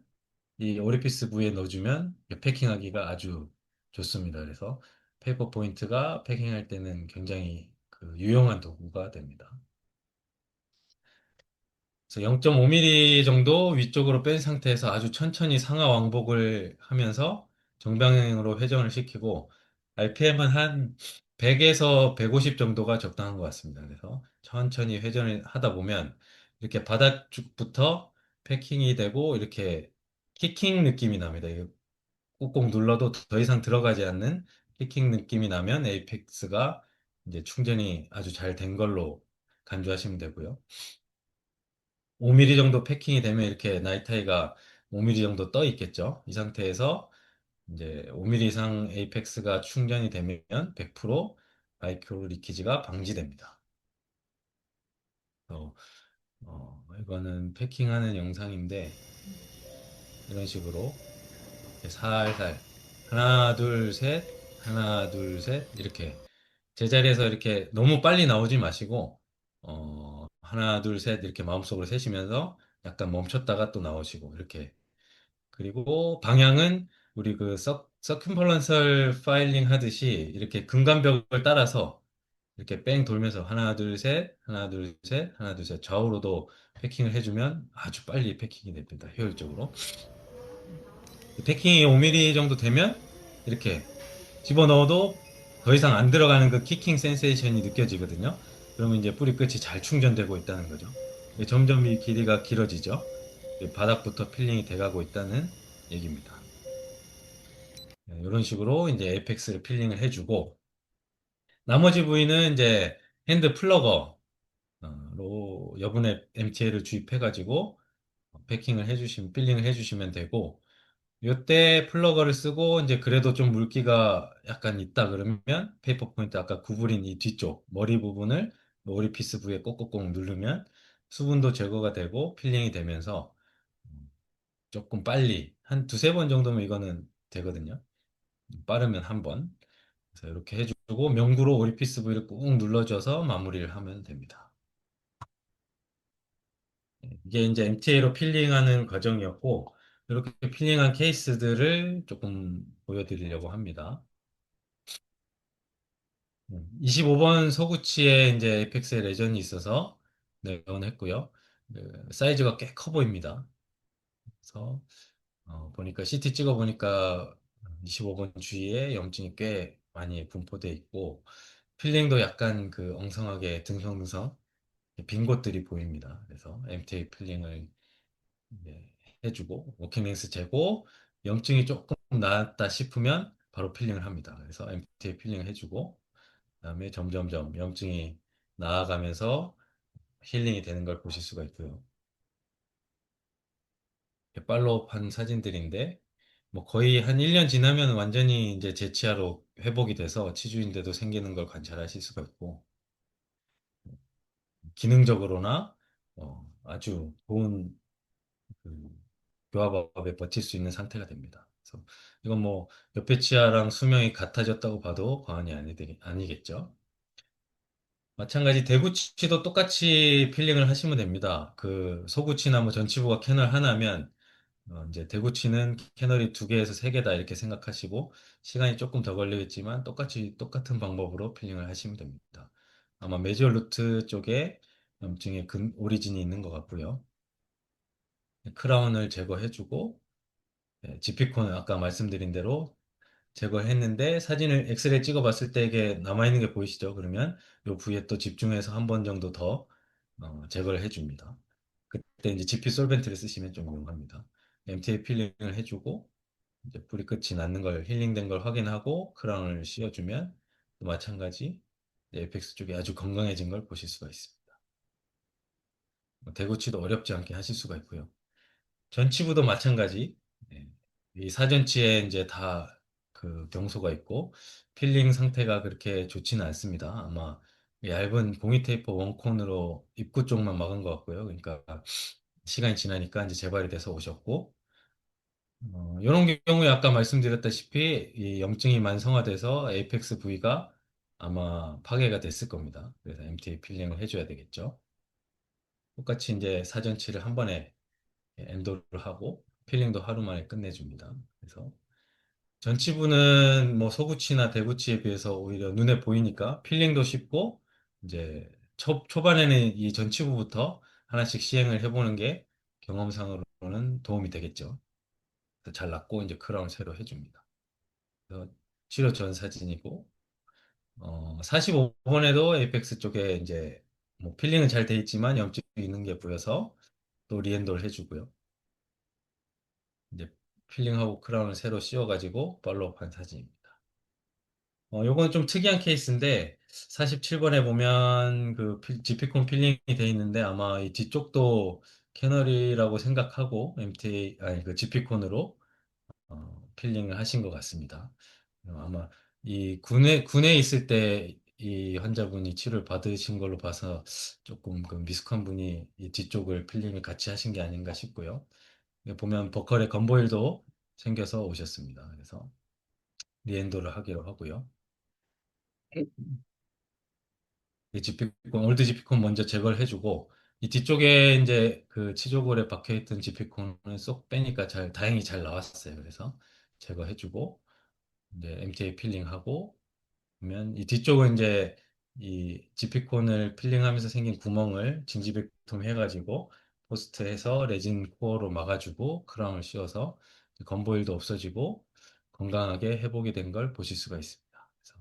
이 오리피스 부위에 넣어주면 패킹하기가 아주 좋습니다. 그래서 페이퍼 포인트가 패킹할 때는 굉장히 그 유용한 도구가 됩니다. 그래서 0.5mm 정도 위쪽으로 뺀 상태에서 아주 천천히 상하 왕복을 하면서 정방향으로 회전을 시키고 RPM은 한 100에서 150 정도가 적당한 것 같습니다. 그래서 천천히 회전을 하다 보면 이렇게 바닥 쪽부터 패킹이 되고 이렇게 키킹 느낌이 납니다. 이게 꾹꾹 눌러도 더 이상 들어가지 않는 키킹 느낌이 나면 에이펙스가 이제 충전이 아주 잘 된 걸로 간주하시면 되고요. 5mm 정도 패킹이 되면 이렇게 나이타이가 5mm 정도 떠 있겠죠. 이 상태에서 이제 5mm 이상 에이펙스가 충전이 되면 100% 마이크로 리키지가 방지됩니다. 이거는 패킹하는 영상인데 이런 식으로 이렇게 살살 하나 둘 셋 하나 둘 셋 이렇게 제자리에서 이렇게 너무 빨리 나오지 마시고 하나 둘 셋 이렇게 마음속으로 세시면서 약간 멈췄다가 또 나오시고 이렇게 그리고 방향은 우리 그 서큐럼퍼런셜 파일링 하듯이 이렇게 금간벽을 따라서 이렇게 뺑 돌면서 하나 둘 셋 하나 둘 셋 하나 둘 셋 좌우로도 패킹을 해주면 아주 빨리 패킹이 됩니다. 효율적으로. 패킹이 5mm 정도 되면 이렇게 집어넣어도 더 이상 안 들어가는 그 키킹 센세이션이 느껴지거든요. 그러면 이제 뿌리 끝이 잘 충전되고 있다는 거죠. 점점 이 길이가 길어지죠. 바닥부터 필링이 돼가고 있다는 얘기입니다. 이런 식으로 이제 에이펙스를 필링을 해주고 나머지 부위는 이제 핸드 플러거로 여분의 MTL을 주입해가지고 패킹을 해주시면 필링을 해주시면 되고 요때 플러거를 쓰고 이제 그래도 좀 물기가 약간 있다 그러면 페이퍼 포인트 아까 구부린 이 뒤쪽 머리 부분을 머리 피스 부위에 꼭꼭꼭 누르면 수분도 제거가 되고 필링이 되면서 조금 빨리 한 두세 번 정도면 이거는 되거든요. 빠르면 한 번. 그래서 이렇게 해주고 명구로 오리피스 부위를 꾹 눌러줘서 마무리를 하면 됩니다. 이게 이제 MTA로 필링하는 과정이었고 이렇게 필링한 케이스들을 조금 보여드리려고 합니다. 25번 소구치에 이제 에이펙스의 레전이 있어서 내원했고요. 사이즈가 꽤 커 보입니다. 그래서 보니까 CT 찍어 보니까 25번 주위에 염증이 꽤 많이 분포돼 있고 필링도 약간 그 엉성하게 듬성듬성 빈 곳들이 보입니다. 그래서 MTA 필링을 이제 해주고 워킹 렌스 재고 염증이 조금 나았다 싶으면 바로 필링을 합니다. 그래서 MTA 필링을 해주고 그다음에 점점점 염증이 나아가면서 힐링이 되는 걸 보실 수가 있고요. 팔로우한 사진들인데 뭐 거의 한 1년 지나면 완전히 이제 재치아로 회복이 돼서 치주인데도 생기는 걸 관찰하실 수가 있고 기능적으로나 아주 좋은 그 교합업에 버틸 수 있는 상태가 됩니다. 그래서 이건 뭐 옆에 치아랑 수명이 같아졌다고 봐도 과언이 아니겠죠. 마찬가지 대구치도 똑같이 필링을 하시면 됩니다. 그 소구치나 뭐 전치부가 캐널 하나면 이제 대구치는 캐널이 두 개에서 세 개다 이렇게 생각하시고 시간이 조금 더 걸리겠지만 똑같은 방법으로 필링을 하시면 됩니다. 아마 메지얼 루트 쪽에 염증의 근 오리진이 있는 것 같고요. 크라운을 제거해주고 지피콘은 아까 말씀드린 대로 제거했는데 사진을 엑스레이 찍어봤을 때 이게 남아있는 게 보이시죠? 그러면 이 부위에 또 집중해서 한 번 정도 더 제거를 해줍니다. 그때 이제 GP 솔벤트를 쓰시면 좀 유용합니다. MTA 필링을 해주고 이제 뿌리 끝이 낫는 걸 힐링된 걸 확인하고 크라운을 씌워주면 또 마찬가지 에이펙스 쪽이 아주 건강해진 걸 보실 수가 있습니다. 대구치도 어렵지 않게 하실 수가 있고요. 전치부도 마찬가지. 예, 이 사전치에 이제 다 그 경소가 있고 필링 상태가 그렇게 좋지는 않습니다. 아마 얇은 공이 테이프 원콘으로 입구 쪽만 막은 것 같고요. 그러니까 시간이 지나니까 이제 재발이 돼서 오셨고 이런 경우에 아까 말씀드렸다시피 이 염증이 만성화돼서 에이펙스 부위가 아마 파괴가 됐을 겁니다. 그래서 MTA 필링을 해줘야 되겠죠. 똑같이 이제 사전치를 한 번에 엔도를 하고 필링도 하루 만에 끝내줍니다. 그래서 전치부는 뭐 소구치나 대구치에 비해서 오히려 눈에 보이니까 필링도 쉽고 이제 초반에는 이 전치부부터 하나씩 시행을 해보는 게 경험상으로는 도움이 되겠죠. 그래서 잘 낫고 이제 크라운 새로 해줍니다. 그래서 치료 전 사진이고 45번에도 에이펙스 쪽에 이제 뭐 필링은 잘 돼 있지만 염증이 있는 게 보여서 또 리엔도를 해주고요. 이제 필링하고 크라운을 새로 씌워가지고 팔로우한 사진입니다. 요건 좀 특이한 케이스인데 47번에 보면 그 지피콘 필링이 돼 있는데 아마 이 뒤쪽도 캐널이라고 생각하고 MTA 아니 그 지피콘으로 필링을 하신 것 같습니다. 아마 이 군에 있을 때 이 환자분이 치료를 받으신 걸로 봐서 조금 그 미숙한 분이 이 뒤쪽을 필링을 같이 하신 게 아닌가 싶고요. 여기 보면 버컬에 건보일도 생겨서 오셨습니다. 그래서 리엔도를 하기로 하고요. 이 지피콘, 올드 지피콘 먼저 제거를 해주고, 이 뒤쪽에 이제 그 치조골에 박혀있던 지피콘을 쏙 빼니까 다행히 잘 나왔어요. 그래서 제거해주고, 이제 MTA 필링하고, 그러면 이 뒤쪽은 이제 이 지피콘을 필링하면서 생긴 구멍을 진지백통 해가지고, 포스트해서 레진 코어로 막아주고, 크라운을 씌워서 건보일도 없어지고, 건강하게 회복이 된 걸 보실 수가 있습니다. 그래서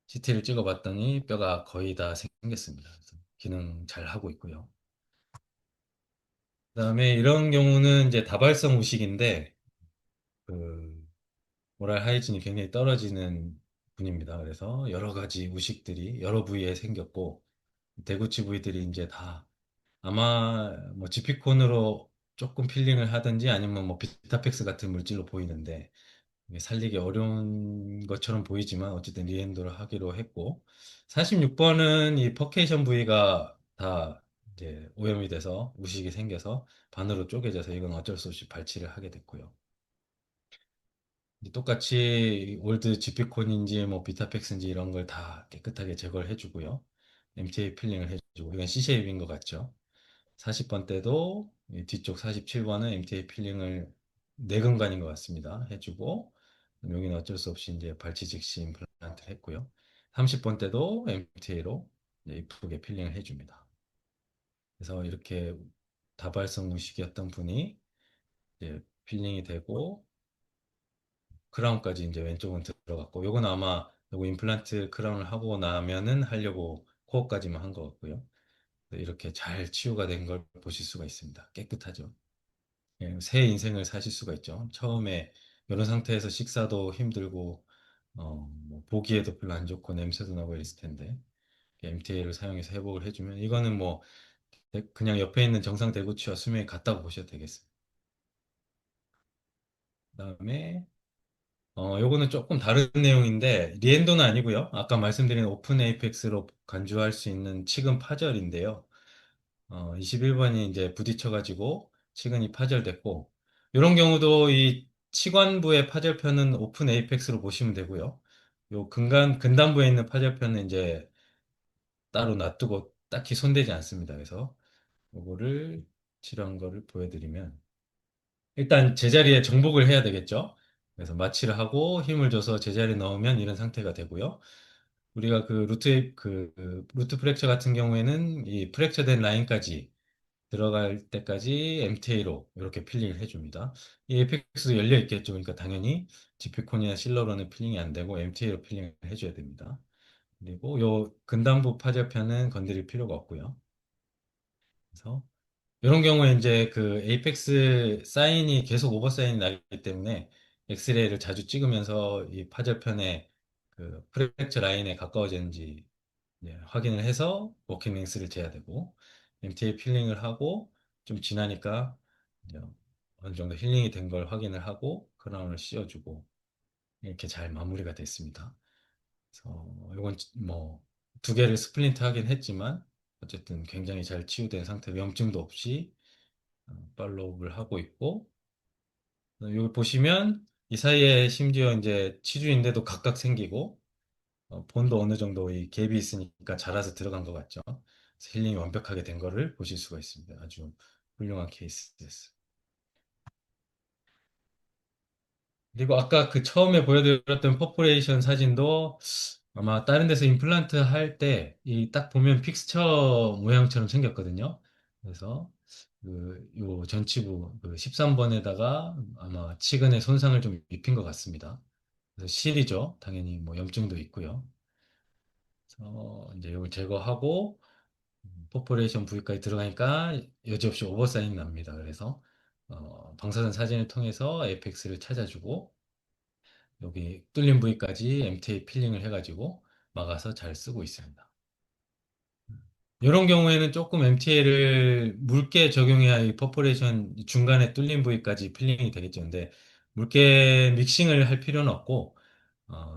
CT를 찍어봤더니 뼈가 거의 다 생겼습니다. 그래서 기능 잘 하고 있고요. 그다음에 이런 경우는 이제 다발성 우식인데 그 모랄 하이진이 굉장히 떨어지는 분입니다. 그래서 여러 가지 우식들이 여러 부위에 생겼고 대구치 부위들이 이제 다 아마 뭐 지피콘으로 조금 필링을 하든지 아니면 뭐 비타펙스 같은 물질로 보이는데 이게 살리기 어려운 것처럼 보이지만 어쨌든 리엔도를 하기로 했고 46번은 이 퍼케이션 부위가 다 이제 오염이 돼서 우식이 생겨서 반으로 쪼개져서 이건 어쩔 수 없이 발치를 하게 됐고요. 이제 똑같이 올드 지피콘인지 뭐 비타펙스인지 이런 걸 다 깨끗하게 제거를 해주고요. MTA 필링을 해주고 이건 C쉐입인 것 같죠. 40번 때도 이 뒤쪽 47번은 MTA 필링을 내근관인 것 같습니다. 해주고 여기는 어쩔 수 없이 이제 발치 직시 임플란트를 했고요. 30번 때도 MTA로 이쁘게 필링을 해줍니다. 그래서 이렇게 다발성 무식이었던 분이 이제 필링이 되고 크라운까지 이제 왼쪽은 들어갔고 요건 아마 요거 임플란트 크라운을 하고 나면은 하려고 코어까지만 한 것 같고요. 이렇게 잘 치유가 된 걸 보실 수가 있습니다. 깨끗하죠. 예, 새 인생을 사실 수가 있죠. 처음에 이런 상태에서 식사도 힘들고 뭐 보기에도 별로 안 좋고 냄새도 나고 이랬을 텐데 MTA를 사용해서 회복을 해주면 이거는 뭐 그냥 옆에 있는 정상 대구치와 수명이 같다고 보셔도 되겠습니다. 그다음에 요거는 조금 다른 내용인데 리엔도는 아니고요. 아까 말씀드린 오픈 에이펙스로 간주할 수 있는 치근 파절인데요. 21번이 이제 부딪혀가지고 치근이 파절됐고, 이런 경우도 이 치관부의 파절편은 오픈 에이펙스로 보시면 되고요. 요 근단부에 있는 파절편은 이제 따로 놔두고 딱히 손대지 않습니다. 그래서 요거를 치료한 거를 보여드리면, 일단 제자리에 정복을 해야 되겠죠. 그래서 마취를 하고 힘을 줘서 제자리에 넣으면 이런 상태가 되고요. 우리가 그 루트 프랙처 같은 경우에는 이 프랙처 된 라인까지 들어갈 때까지 MTA로 이렇게 필링을 해줍니다. 이 에이펙스도 열려 있겠죠. 그러니까 당연히 지피콘이나 실러로는 필링이 안 되고 MTA로 필링을 해줘야 됩니다. 그리고 요 근단부 파절편은 건드릴 필요가 없고요. 그래서 이런 경우에 이제 그 에이펙스 사인이 계속 오버 사인이 나기 때문에 엑스레이를 자주 찍으면서 이 파절편에 그 프랙처 라인에 가까워지는지 확인을 해서 워킹 랭스를 재야 되고 MTA 필링을 하고 좀 지나니까 이제 어느 정도 힐링이 된 걸 확인을 하고 크라운을 씌워주고 이렇게 잘 마무리가 됐습니다. 그래서 이건 뭐 두 개를 스플린트 하긴 했지만 어쨌든 굉장히 잘 치유된 상태로 염증도 없이 팔로우업을 하고 있고 여기 보시면 이 사이에 심지어 이제 치주인데도 각각 생기고 본도 어느 정도 이 갭이 있으니까 자라서 들어간 것 같죠. 그래서 힐링이 완벽하게 된 거를 보실 수가 있습니다. 아주 훌륭한 케이스です. 그리고 아까 그 처음에 보여드렸던 퍼포레이션 사진도 아마 다른 데서 임플란트 할 때 이 딱 보면 픽스처 모양처럼 생겼거든요. 그래서 그 요 전치부 그 13번에다가 아마 치근에 손상을 좀 입힌 것 같습니다. 그래서 실이죠. 당연히 뭐 염증도 있고요. 그래서 이제 이걸 제거하고 퍼포레이션 부위까지 들어가니까 여지없이 오버사인 납니다. 그래서 방사선 사진을 통해서 에이펙스를 찾아주고 여기 뚫린 부위까지 MTA 필링을 해가지고 막아서 잘 쓰고 있습니다. 이런 경우에는 조금 MTA를 묽게 적용해야 이 퍼포레이션 중간에 뚫린 부위까지 필링이 되겠죠. 근데 묽게 믹싱을 할 필요는 없고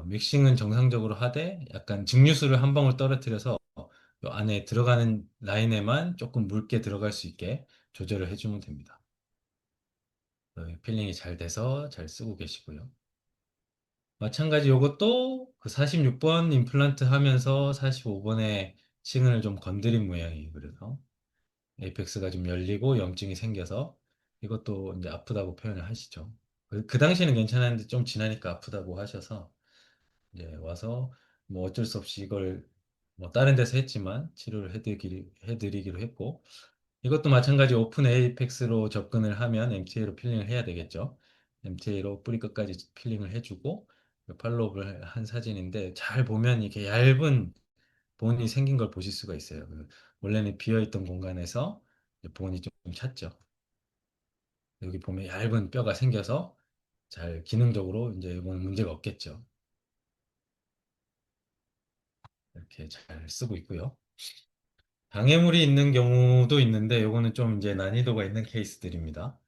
믹싱은 정상적으로 하되 약간 증류수를 한 방울 떨어뜨려서 요 안에 들어가는 라인에만 조금 묽게 들어갈 수 있게 조절을 해주면 됩니다. 필링이 잘 돼서 잘 쓰고 계시고요. 마찬가지 요것도 그 46번 임플란트 하면서 45번에 층을 좀 건드린 모양이에요. 그래서 에이펙스가 좀 열리고 염증이 생겨서 이것도 이제 아프다고 표현을 하시죠. 그 당시에는 괜찮았는데 좀 지나니까 아프다고 하셔서 이제 와서 뭐 어쩔 수 없이 이걸 뭐 다른 데서 했지만 치료를 해드리기로 했고 이것도 마찬가지 오픈 에이펙스로 접근을 하면 MTA로 필링을 해야 되겠죠. MTA로 뿌리 끝까지 필링을 해주고 팔로업을 한 사진인데 잘 보면 이렇게 얇은 본이 생긴 걸 보실 수가 있어요. 원래는 비어있던 공간에서 이제 본이 좀 찼죠. 여기 보면 얇은 뼈가 생겨서 잘 기능적으로 이제 이건 문제가 없겠죠. 이렇게 잘 쓰고 있고요. 장애물이 있는 경우도 있는데 요거는 좀 이제 난이도가 있는 케이스들입니다.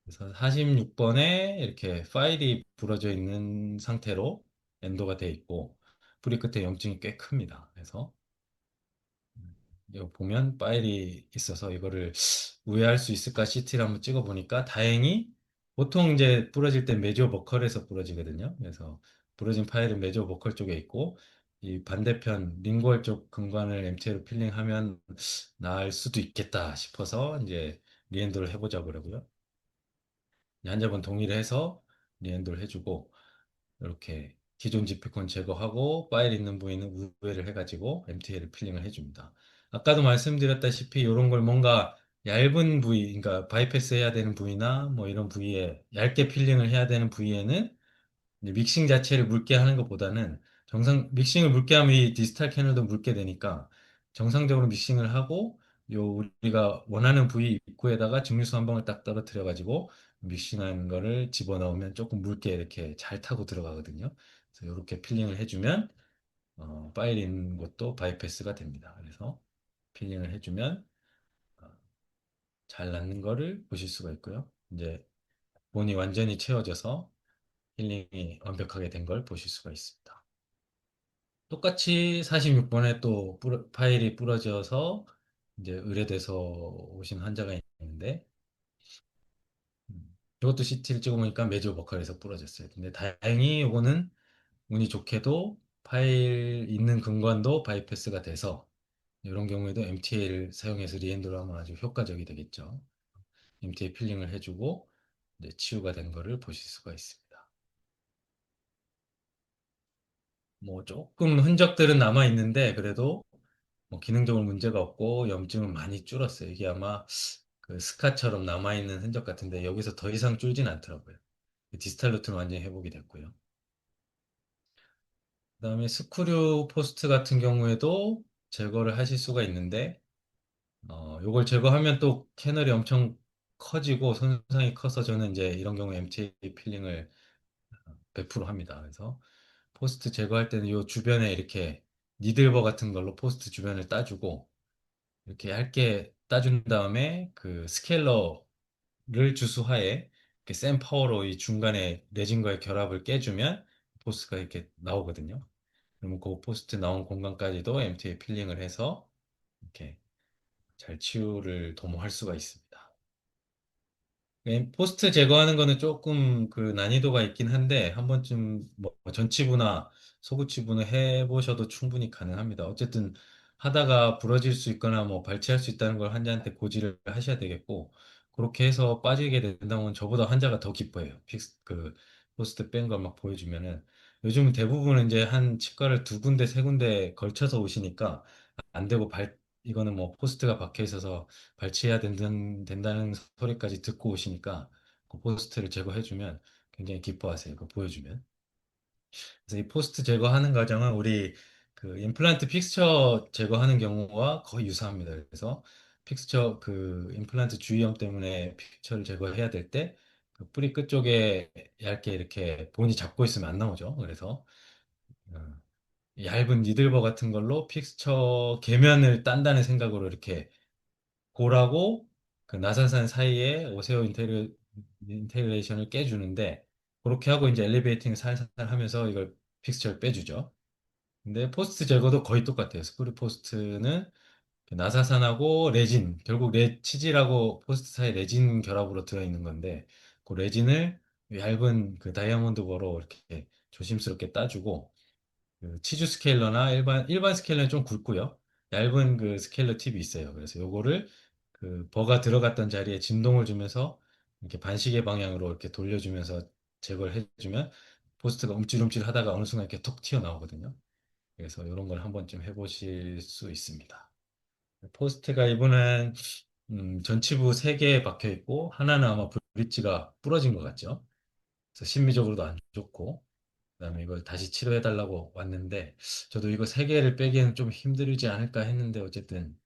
그래서 46번에 이렇게 파일이 부러져 있는 상태로 엔도가 돼 있고 뿌리 끝에 염증이 꽤 큽니다. 그래서 이거 보면 파일이 있어서 이거를 우회할 수 있을까 CT를 한번 찍어 보니까 다행히 보통 이제 부러질 때 메조 버컬에서 부러지거든요. 그래서 부러진 파일은 메조 버컬 쪽에 있고 이 반대편 링구얼 쪽 근관을 MT로 필링하면 나을 수도 있겠다 싶어서 이제 리엔도를 해보자고 그러고요. 환자분 동의를 해서 리엔도를 해주고 이렇게 기존 지피콘 제거하고 파일 있는 부위는 우회를 해가지고 MTL을 필링을 해줍니다. 아까도 말씀드렸다시피 이런 걸 뭔가 얇은 부위, 그러니까 바이패스 해야 되는 부위나 뭐 이런 부위에 얇게 필링을 해야 되는 부위에는 이제 믹싱 자체를 묽게 하는 것보다는 믹싱을 묽게 하면 이 디스탈 캐널도 묽게 되니까 정상적으로 믹싱을 하고 요 우리가 원하는 부위 입구에다가 증류수 한 방울 딱 떨어뜨려 가지고 믹싱한 거를 집어넣으면 조금 묽게 이렇게 잘 타고 들어가거든요. 그래서 이렇게 필링을 해주면 파일 있는 것도 바이패스가 됩니다. 그래서 필링을 해주면 어, 잘 낫는 거를 보실 수가 있고요. 이제 본이 완전히 채워져서 힐링이 완벽하게 된 걸 보실 수가 있습니다. 똑같이 46번에 또 파일이 부러져서 이제 의뢰돼서 오신 환자가 있는데 이것도 CT를 찍어보니까 메조 버컬에서 부러졌어요. 근데 다행히 이거는 운이 좋게도 파일 있는 근관도 바이패스가 돼서 이런 경우에도 MTA를 사용해서 리엔도를 하면 아주 효과적이 되겠죠. MTA 필링을 해주고 이제 치유가 된 거를 보실 수가 있습니다. 뭐 조금 흔적들은 남아 있는데 그래도 뭐 기능적으로 문제가 없고 염증은 많이 줄었어요. 이게 아마 그 스카처럼 남아있는 흔적 같은데 여기서 더 이상 줄진 않더라고요. 디지털 루트는 완전히 회복이 됐고요. 그다음에 스크류 포스트 같은 경우에도 제거를 하실 수가 있는데 요걸 제거하면 또 캐널이 엄청 커지고 손상이 커서 저는 이제 이런 경우 MTA 필링을 100% 합니다. 그래서 포스트 제거할 때는 요 주변에 이렇게 니들버 같은 걸로 포스트 주변을 따주고 이렇게 얇게 따준 다음에 그 스케일러를 주수하에 이렇게 센 파워로 이 중간에 레진과의 결합을 깨주면 포스트가 이렇게 나오거든요. 그러면 그 포스트 나온 공간까지도 MTA 필링을 해서 이렇게 잘 치유를 도모할 수가 있습니다. 포스트 제거하는 거는 조금 그 난이도가 있긴 한데 한 번쯤 뭐 전치부나 소구치부는 해보셔도 충분히 가능합니다. 어쨌든 하다가 부러질 수 있거나 뭐 발치할 수 있다는 걸 환자한테 고지를 하셔야 되겠고 그렇게 해서 빠지게 된다면 저보다 환자가 더 기뻐해요. 그 포스트 뺀 걸 막 보여주면은 요즘 대부분은 이제 한 치과를 두 군데 세 군데 걸쳐서 오시니까 안 되고 이거는 뭐 포스트가 박혀 있어서 발치해야 된다는 소리까지 듣고 오시니까 그 포스트를 제거해주면 굉장히 기뻐하세요. 그 보여주면. 그래서 이 포스트 제거하는 과정은 우리 그 임플란트 픽스처 제거하는 경우와 거의 유사합니다. 그래서 픽스처 그 임플란트 주위염 때문에 픽스처를 제거해야 될 때 그 뿌리 끝쪽에 얇게 이렇게 본이 잡고 있으면 안 나오죠. 그래서 어, 얇은 니들버 같은 걸로 픽스처 계면을 딴다는 생각으로 이렇게 골하고 그 나사산 사이에 오세오 인테그레이션을 깨주는데 그렇게 하고 이제 엘리베이팅을 살살 하면서 이걸 픽스처를 빼주죠. 근데 포스트 제거도 거의 똑같아요. 스프리 포스트는 그 나사산하고 레진, 결국 치질하고 포스트 사이 레진 결합으로 들어있는 건데 그 레진을 얇은 그 다이아몬드 버로 이렇게 조심스럽게 따주고 그 치주 스케일러나 일반 스케일러는 좀 굵고요. 얇은 그 스케일러 팁이 있어요. 그래서 요거를 그 버가 들어갔던 자리에 진동을 주면서 이렇게 반시계 방향으로 이렇게 돌려주면서 제거를 해주면 포스트가 움찔움찔 하다가 어느 순간 이렇게 톡 튀어나오거든요. 그래서 이런 걸 한 번쯤 해보실 수 있습니다. 포스트가 이번엔 전치부 3개에 박혀 있고 하나는 아마 브릿지가 부러진 것 같죠. 그래서 심미적으로도 안 좋고 그다음에 이걸 다시 치료해 달라고 왔는데 저도 이거 3개를 빼기에는 좀 힘들지 않을까 했는데 어쨌든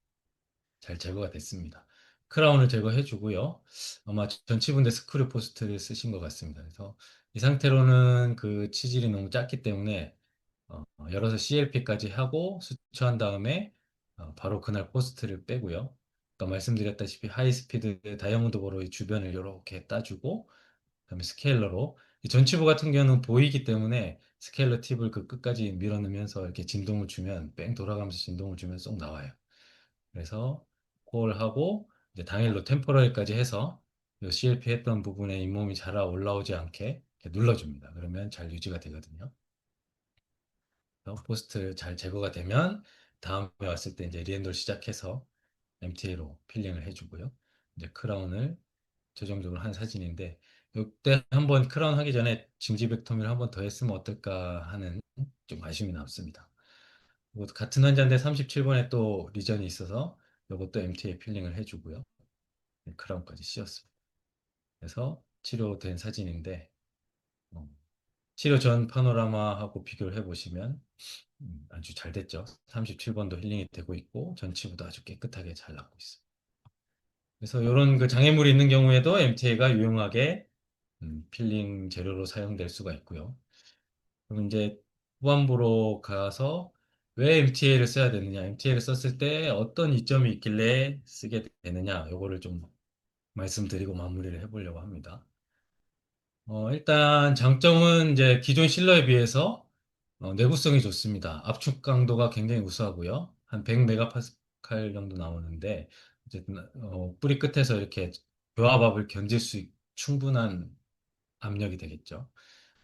잘 제거가 됐습니다. 크라운을 제거해 주고요. 아마 전치분대 스크류 포스트를 쓰신 것 같습니다. 그래서 이 상태로는 그 치질이 너무 작기 때문에 열어서 CLP까지 하고 수처한 다음에 바로 그날 포스트를 빼고요. 아까 말씀드렸다시피 하이스피드 다이아몬드 보로 주변을 이렇게 따주고 그다음에 스케일러로 이 전치부 같은 경우는 보이기 때문에 스케일러 팁을 그 끝까지 밀어넣으면서 이렇게 진동을 주면 뺑 돌아가면서 진동을 주면 쏙 나와요. 그래서 콜하고 이제 당일로 템포럴까지 해서 이 CLP 했던 부분에 잇몸이 잘 올라오지 않게 이렇게 눌러줍니다. 그러면 잘 유지가 되거든요. 포스트 잘 제거가 되면 다음에 왔을 때 이제 리엔돌 시작해서 MTA로 필링을 해주고요. 이제 크라운을 최종적으로 한 사진인데 이때 한번 크라운 하기 전에 징지백토미를 한번 더 했으면 어떨까 하는 좀 아쉬움이 남습니다. 그리고 같은 환자인데 37번에 또 리전이 있어서 이것도 MTA 필링을 해주고요. 크라운까지 씌웠습니다. 그래서 치료된 사진인데 어, 치료 전 파노라마하고 비교를 해보시면 아주 잘 됐죠. 37번도 힐링이 되고 있고 전치부도 아주 깨끗하게 잘 낫고 있습니다. 그래서 이런 그 장애물이 있는 경우에도 MTA가 유용하게 필링 재료로 사용될 수가 있고요. 그럼 이제 후반부로 가서 왜 MTA를 써야 되느냐, MTA를 썼을 때 어떤 이점이 있길래 쓰게 되느냐, 요거를 좀 말씀드리고 마무리를 해보려고 합니다. 일단 장점은 이제 기존 실러에 비해서 내구성이 좋습니다. 압축 강도가 굉장히 우수하고요. 한 100메가파스칼 정도 나오는데 어쨌든 뿌리 끝에서 이렇게 교합압을 견딜 수 충분한 압력이 되겠죠.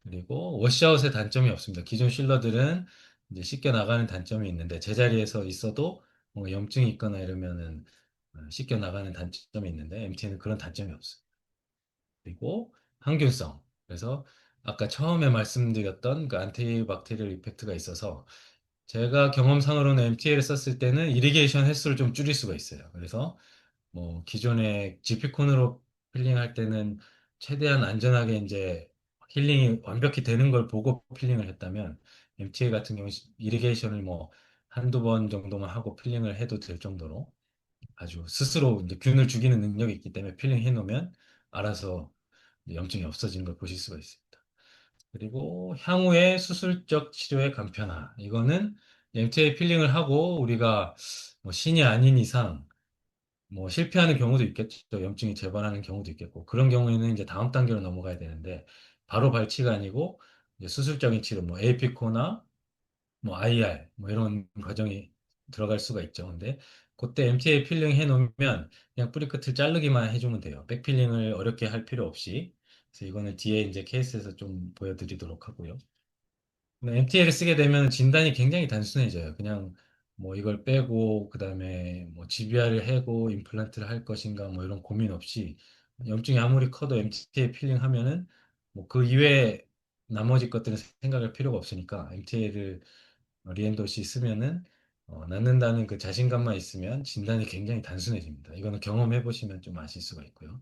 그리고 워시아웃의 단점이 없습니다. 기존 실러들은 이제 씻겨 나가는 단점이 있는데 제자리에서 있어도 뭐 염증이 있거나 이러면은 씻겨 나가는 단점이 있는데 MT는 그런 단점이 없어요. 그리고 항균성. 그래서 아까 처음에 말씀드렸던 그 안티박테리얼 이펙트가 있어서 제가 경험상으로는 MTA를 썼을 때는 이리게이션 횟수를 좀 줄일 수가 있어요. 그래서 뭐 기존에 GP콘으로 필링할 때는 최대한 안전하게 이제 힐링이 완벽히 되는 걸 보고 필링을 했다면 MTA 같은 경우 이리게이션을 뭐 한두 번 정도만 하고 필링을 해도 될 정도로 아주 스스로 이제 균을 죽이는 능력이 있기 때문에 필링 해 놓으면 알아서 염증이 없어지는 걸 보실 수가 있습니다. 그리고 향후의 수술적 치료의 간편화. 이거는 MTA 필링을 하고 우리가 뭐 신이 아닌 이상 뭐 실패하는 경우도 있겠죠. 염증이 재발하는 경우도 있겠고. 그런 경우에는 이제 다음 단계로 넘어가야 되는데, 바로 발치가 아니고, 이제 수술적인 치료, 뭐 에이피코나 뭐 IR, 뭐 이런 과정이 들어갈 수가 있죠. 근데 그때 MTA 필링 해놓으면 그냥 뿌리 끝을 자르기만 해주면 돼요. 백필링을 어렵게 할 필요 없이. 그래서 이거는 뒤에 이제 케이스에서 좀 보여드리도록 하고요. MTA를 쓰게 되면 진단이 굉장히 단순해져요. 그냥 뭐 이걸 빼고 그다음에 뭐 GBR을 해고 임플란트를 할 것인가 뭐 이런 고민 없이 염증이 아무리 커도 MTA 필링 하면은 뭐 그 이외에 나머지 것들은 생각할 필요가 없으니까 MTA를 리엔도시 쓰면은 낫는다는 그 자신감만 있으면 진단이 굉장히 단순해집니다. 이거는 경험해 보시면 좀 아실 수가 있고요.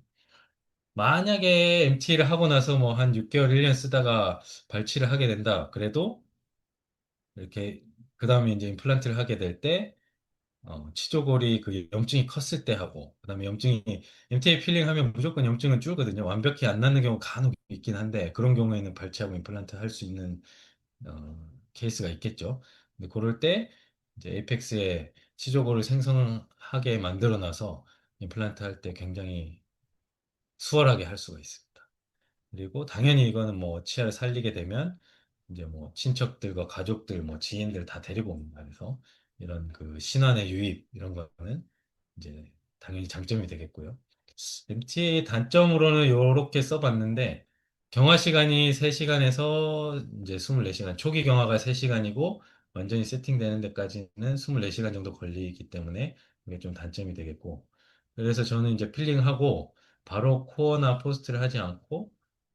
만약에 MTA를 하고 나서 뭐 한 6개월, 1년 쓰다가 발치를 하게 된다. 그래도 이렇게 그 다음에 이제 임플란트를 하게 될 때 치조골이 그 염증이 컸을 때 하고 그다음에 염증이 MTA 필링하면 무조건 염증은 줄거든요. 완벽히 안 낫는 경우 간혹 있긴 한데 그런 경우에는 발치하고 임플란트 할 수 있는 케이스가 있겠죠. 근데 그럴 때 이제 에이펙스에 치조골을 생성하게 만들어 놔서 임플란트 할 때 굉장히 수월하게 할 수가 있습니다. 그리고 당연히 이거는 뭐 치아를 살리게 되면 이제 뭐 친척들과 가족들, 뭐 지인들 다 데리고 옵니다. 그래서 이런 그 신안의 유입 이런 거는 이제 당연히 장점이 되겠고요. MT의 단점으로는 이렇게 써봤는데 경화 시간이 3시간에서 이제 24시간, 초기 경화가 3시간이고 완전히 세팅되는 데까지는 24시간 정도 걸리기 때문에 이게 좀 단점이 되겠고 그래서 저는 이제 필링하고 바로 코어나 포스트를 하지 않고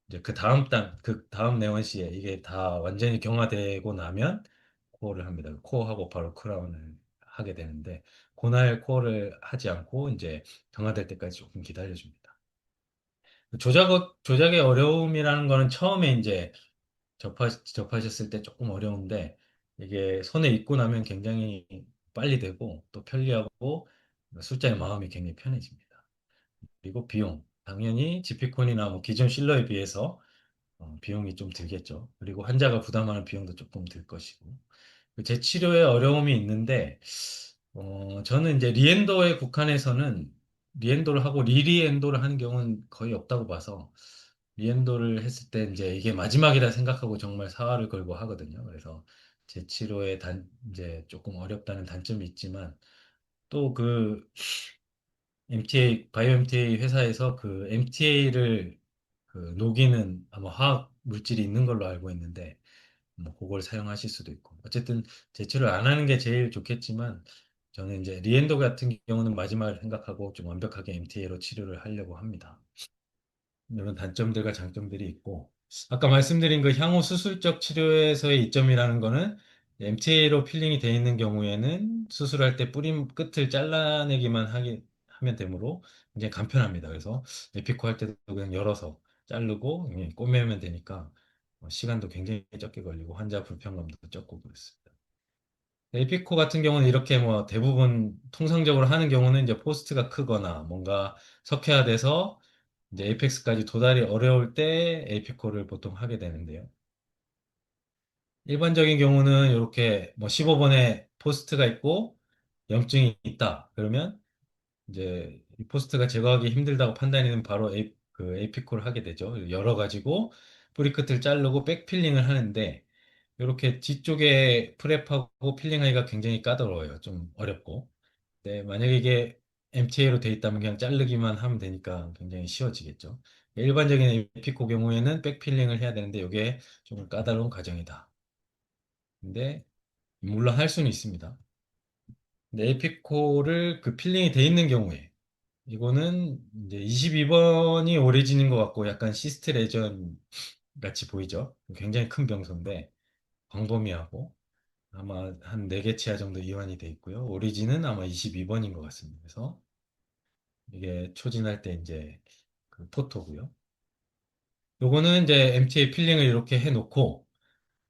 이제 그 다음 내원시에 이게 다 완전히 경화되고 나면 코어를 합니다. 코어하고 바로 크라운을 하게 되는데 그날 코어를 하지 않고 이제 경화될 때까지 조금 기다려줍니다. 조작의 어려움이라는 거는 처음에 이제 접하셨을 때 조금 어려운데 이게 손에 익고 나면 굉장히 빨리 되고 또 편리하고 술자의 마음이 굉장히 편해집니다. 그리고 비용. 당연히 지피콘이나 뭐 기존 실러에 비해서 비용이 좀 들겠죠. 그리고 환자가 부담하는 비용도 조금 들 것이고. 그 재치료에 어려움이 있는데, 저는 이제 리엔도에 국한해서는 리엔도를 하고 리리엔도를 하는 경우는 거의 없다고 봐서, 리엔도를 했을 때 이제 이게 마지막이라 생각하고 정말 사활을 걸고 하거든요. 그래서 재치료에 이제 조금 어렵다는 단점이 있지만, 또 그 바이오 MTA 회사에서 그 MTA를 그 녹이는 아마 화학 물질이 있는 걸로 알고 있는데, 뭐 그걸 사용하실 수도 있고 어쨌든 제초를 안 하는 게 제일 좋겠지만 저는 이제 리엔도 같은 경우는 마지막을 생각하고 좀 완벽하게 MTA로 치료를 하려고 합니다. 이런 단점들과 장점들이 있고 아까 말씀드린 그 향후 수술적 치료에서의 이점이라는 거는 MTA로 필링이 되어 있는 경우에는 수술할 때 뿌림 끝을 잘라내기만 하면 되므로 굉장히 간편합니다. 그래서 에피코 할 때도 그냥 열어서 자르고 꼬매면 되니까 시간도 굉장히 적게 걸리고 환자 불편감도 적고 그렇습니다. 에피코 같은 경우는 이렇게 뭐 대부분 통상적으로 하는 경우는 이제 포스트가 크거나 뭔가 석회화돼서 이제 에이펙스까지 도달이 어려울 때 에이피코를 보통 하게 되는데요. 일반적인 경우는 이렇게 뭐 15번에 포스트가 있고 염증이 있다. 그러면 이제 이 포스트가 제거하기 힘들다고 판단이면 바로 그 에이피코를 하게 되죠. 열어가지고 뿌리 끝을 자르고 백필링을 하는데 이렇게 뒤쪽에 프랩하고 필링하기가 굉장히 까다로워요. 좀 어렵고. 네, 만약에 이게 MTA로 돼 있다면 그냥 자르기만 하면 되니까 굉장히 쉬워지겠죠. 일반적인 에피코 경우에는 백필링을 해야 되는데 이게 조금 까다로운 과정이다. 근데 물론 할 수는 있습니다. 근데 에피코를 그 필링이 돼 있는 경우에 이거는 이제 22번이 오리진인 것 같고 약간 시스트 레전 같이 보이죠? 굉장히 큰 병소인데 광범위하고 아마 한 4개 치아 정도 이완이 돼 있고요. 오리진은 아마 22번인 것 같습니다. 그래서 이게 초진할 때 이제 그 포토고요. 요거는 이제 MTA 필링을 이렇게 해놓고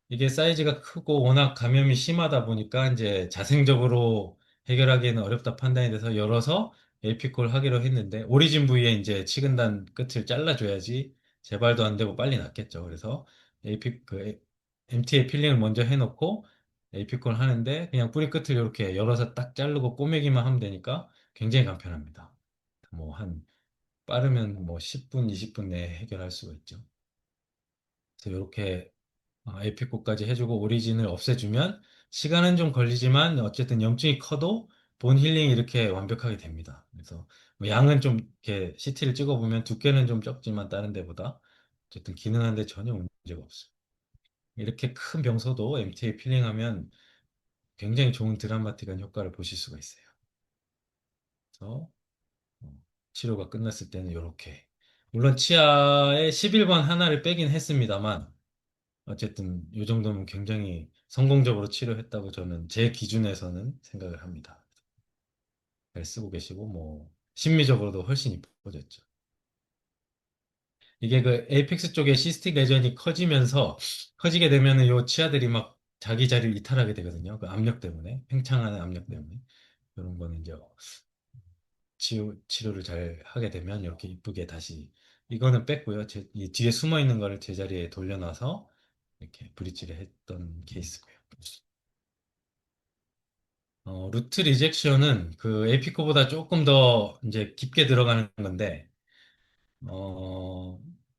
이게 사이즈가 크고 워낙 감염이 심하다 보니까 이제 자생적으로 해결하기에는 어렵다 판단이 돼서 열어서 에피콜 하기로 했는데 오리진 부위에 이제 치근단 끝을 잘라줘야지 재발도 안 되고 빨리 낫겠죠. 그래서 MTA 필링을 먼저 해놓고 에피콜 하는데 그냥 뿌리 끝을 이렇게 열어서 딱 자르고 꼬매기만 하면 되니까 굉장히 간편합니다. 뭐 한 빠르면 뭐 10분, 20분 내에 해결할 수가 있죠. 그래서 이렇게 에피코까지 해주고 오리진을 없애주면 시간은 좀 걸리지만 어쨌든 염증이 커도 본 힐링이 이렇게 완벽하게 됩니다. 그래서 뭐 양은 좀 이렇게 CT를 찍어보면 두께는 좀 적지만 다른 데보다 어쨌든 기능하는데 전혀 문제가 없어요. 이렇게 큰 병소도 MTA 필링하면 굉장히 좋은 드라마틱한 효과를 보실 수가 있어요. 그래서 치료가 끝났을 때는 이렇게 물론 치아에 11번 하나를 빼긴 했습니다만 어쨌든 이 정도면 굉장히 성공적으로 치료했다고 저는 제 기준에서는 생각을 합니다. 잘 쓰고 계시고 뭐 심미적으로도 훨씬 이뻐졌죠. 이게 그 에이펙스 쪽에 시스틱 레전이 커지면서 커지게 되면은 요 치아들이 막 자기 자리를 이탈하게 되거든요. 그 압력 때문에 팽창하는 압력 때문에 이런 거는 이제 치료를 잘 하게 되면 이렇게 이쁘게 다시 이거는 뺐고요. 이 뒤에 숨어 있는 거를 제자리에 돌려놔서 이렇게 브릿지를 했던 케이스고요. 루트 리젝션은 그 에피코보다 조금 더 이제 깊게 들어가는 건데,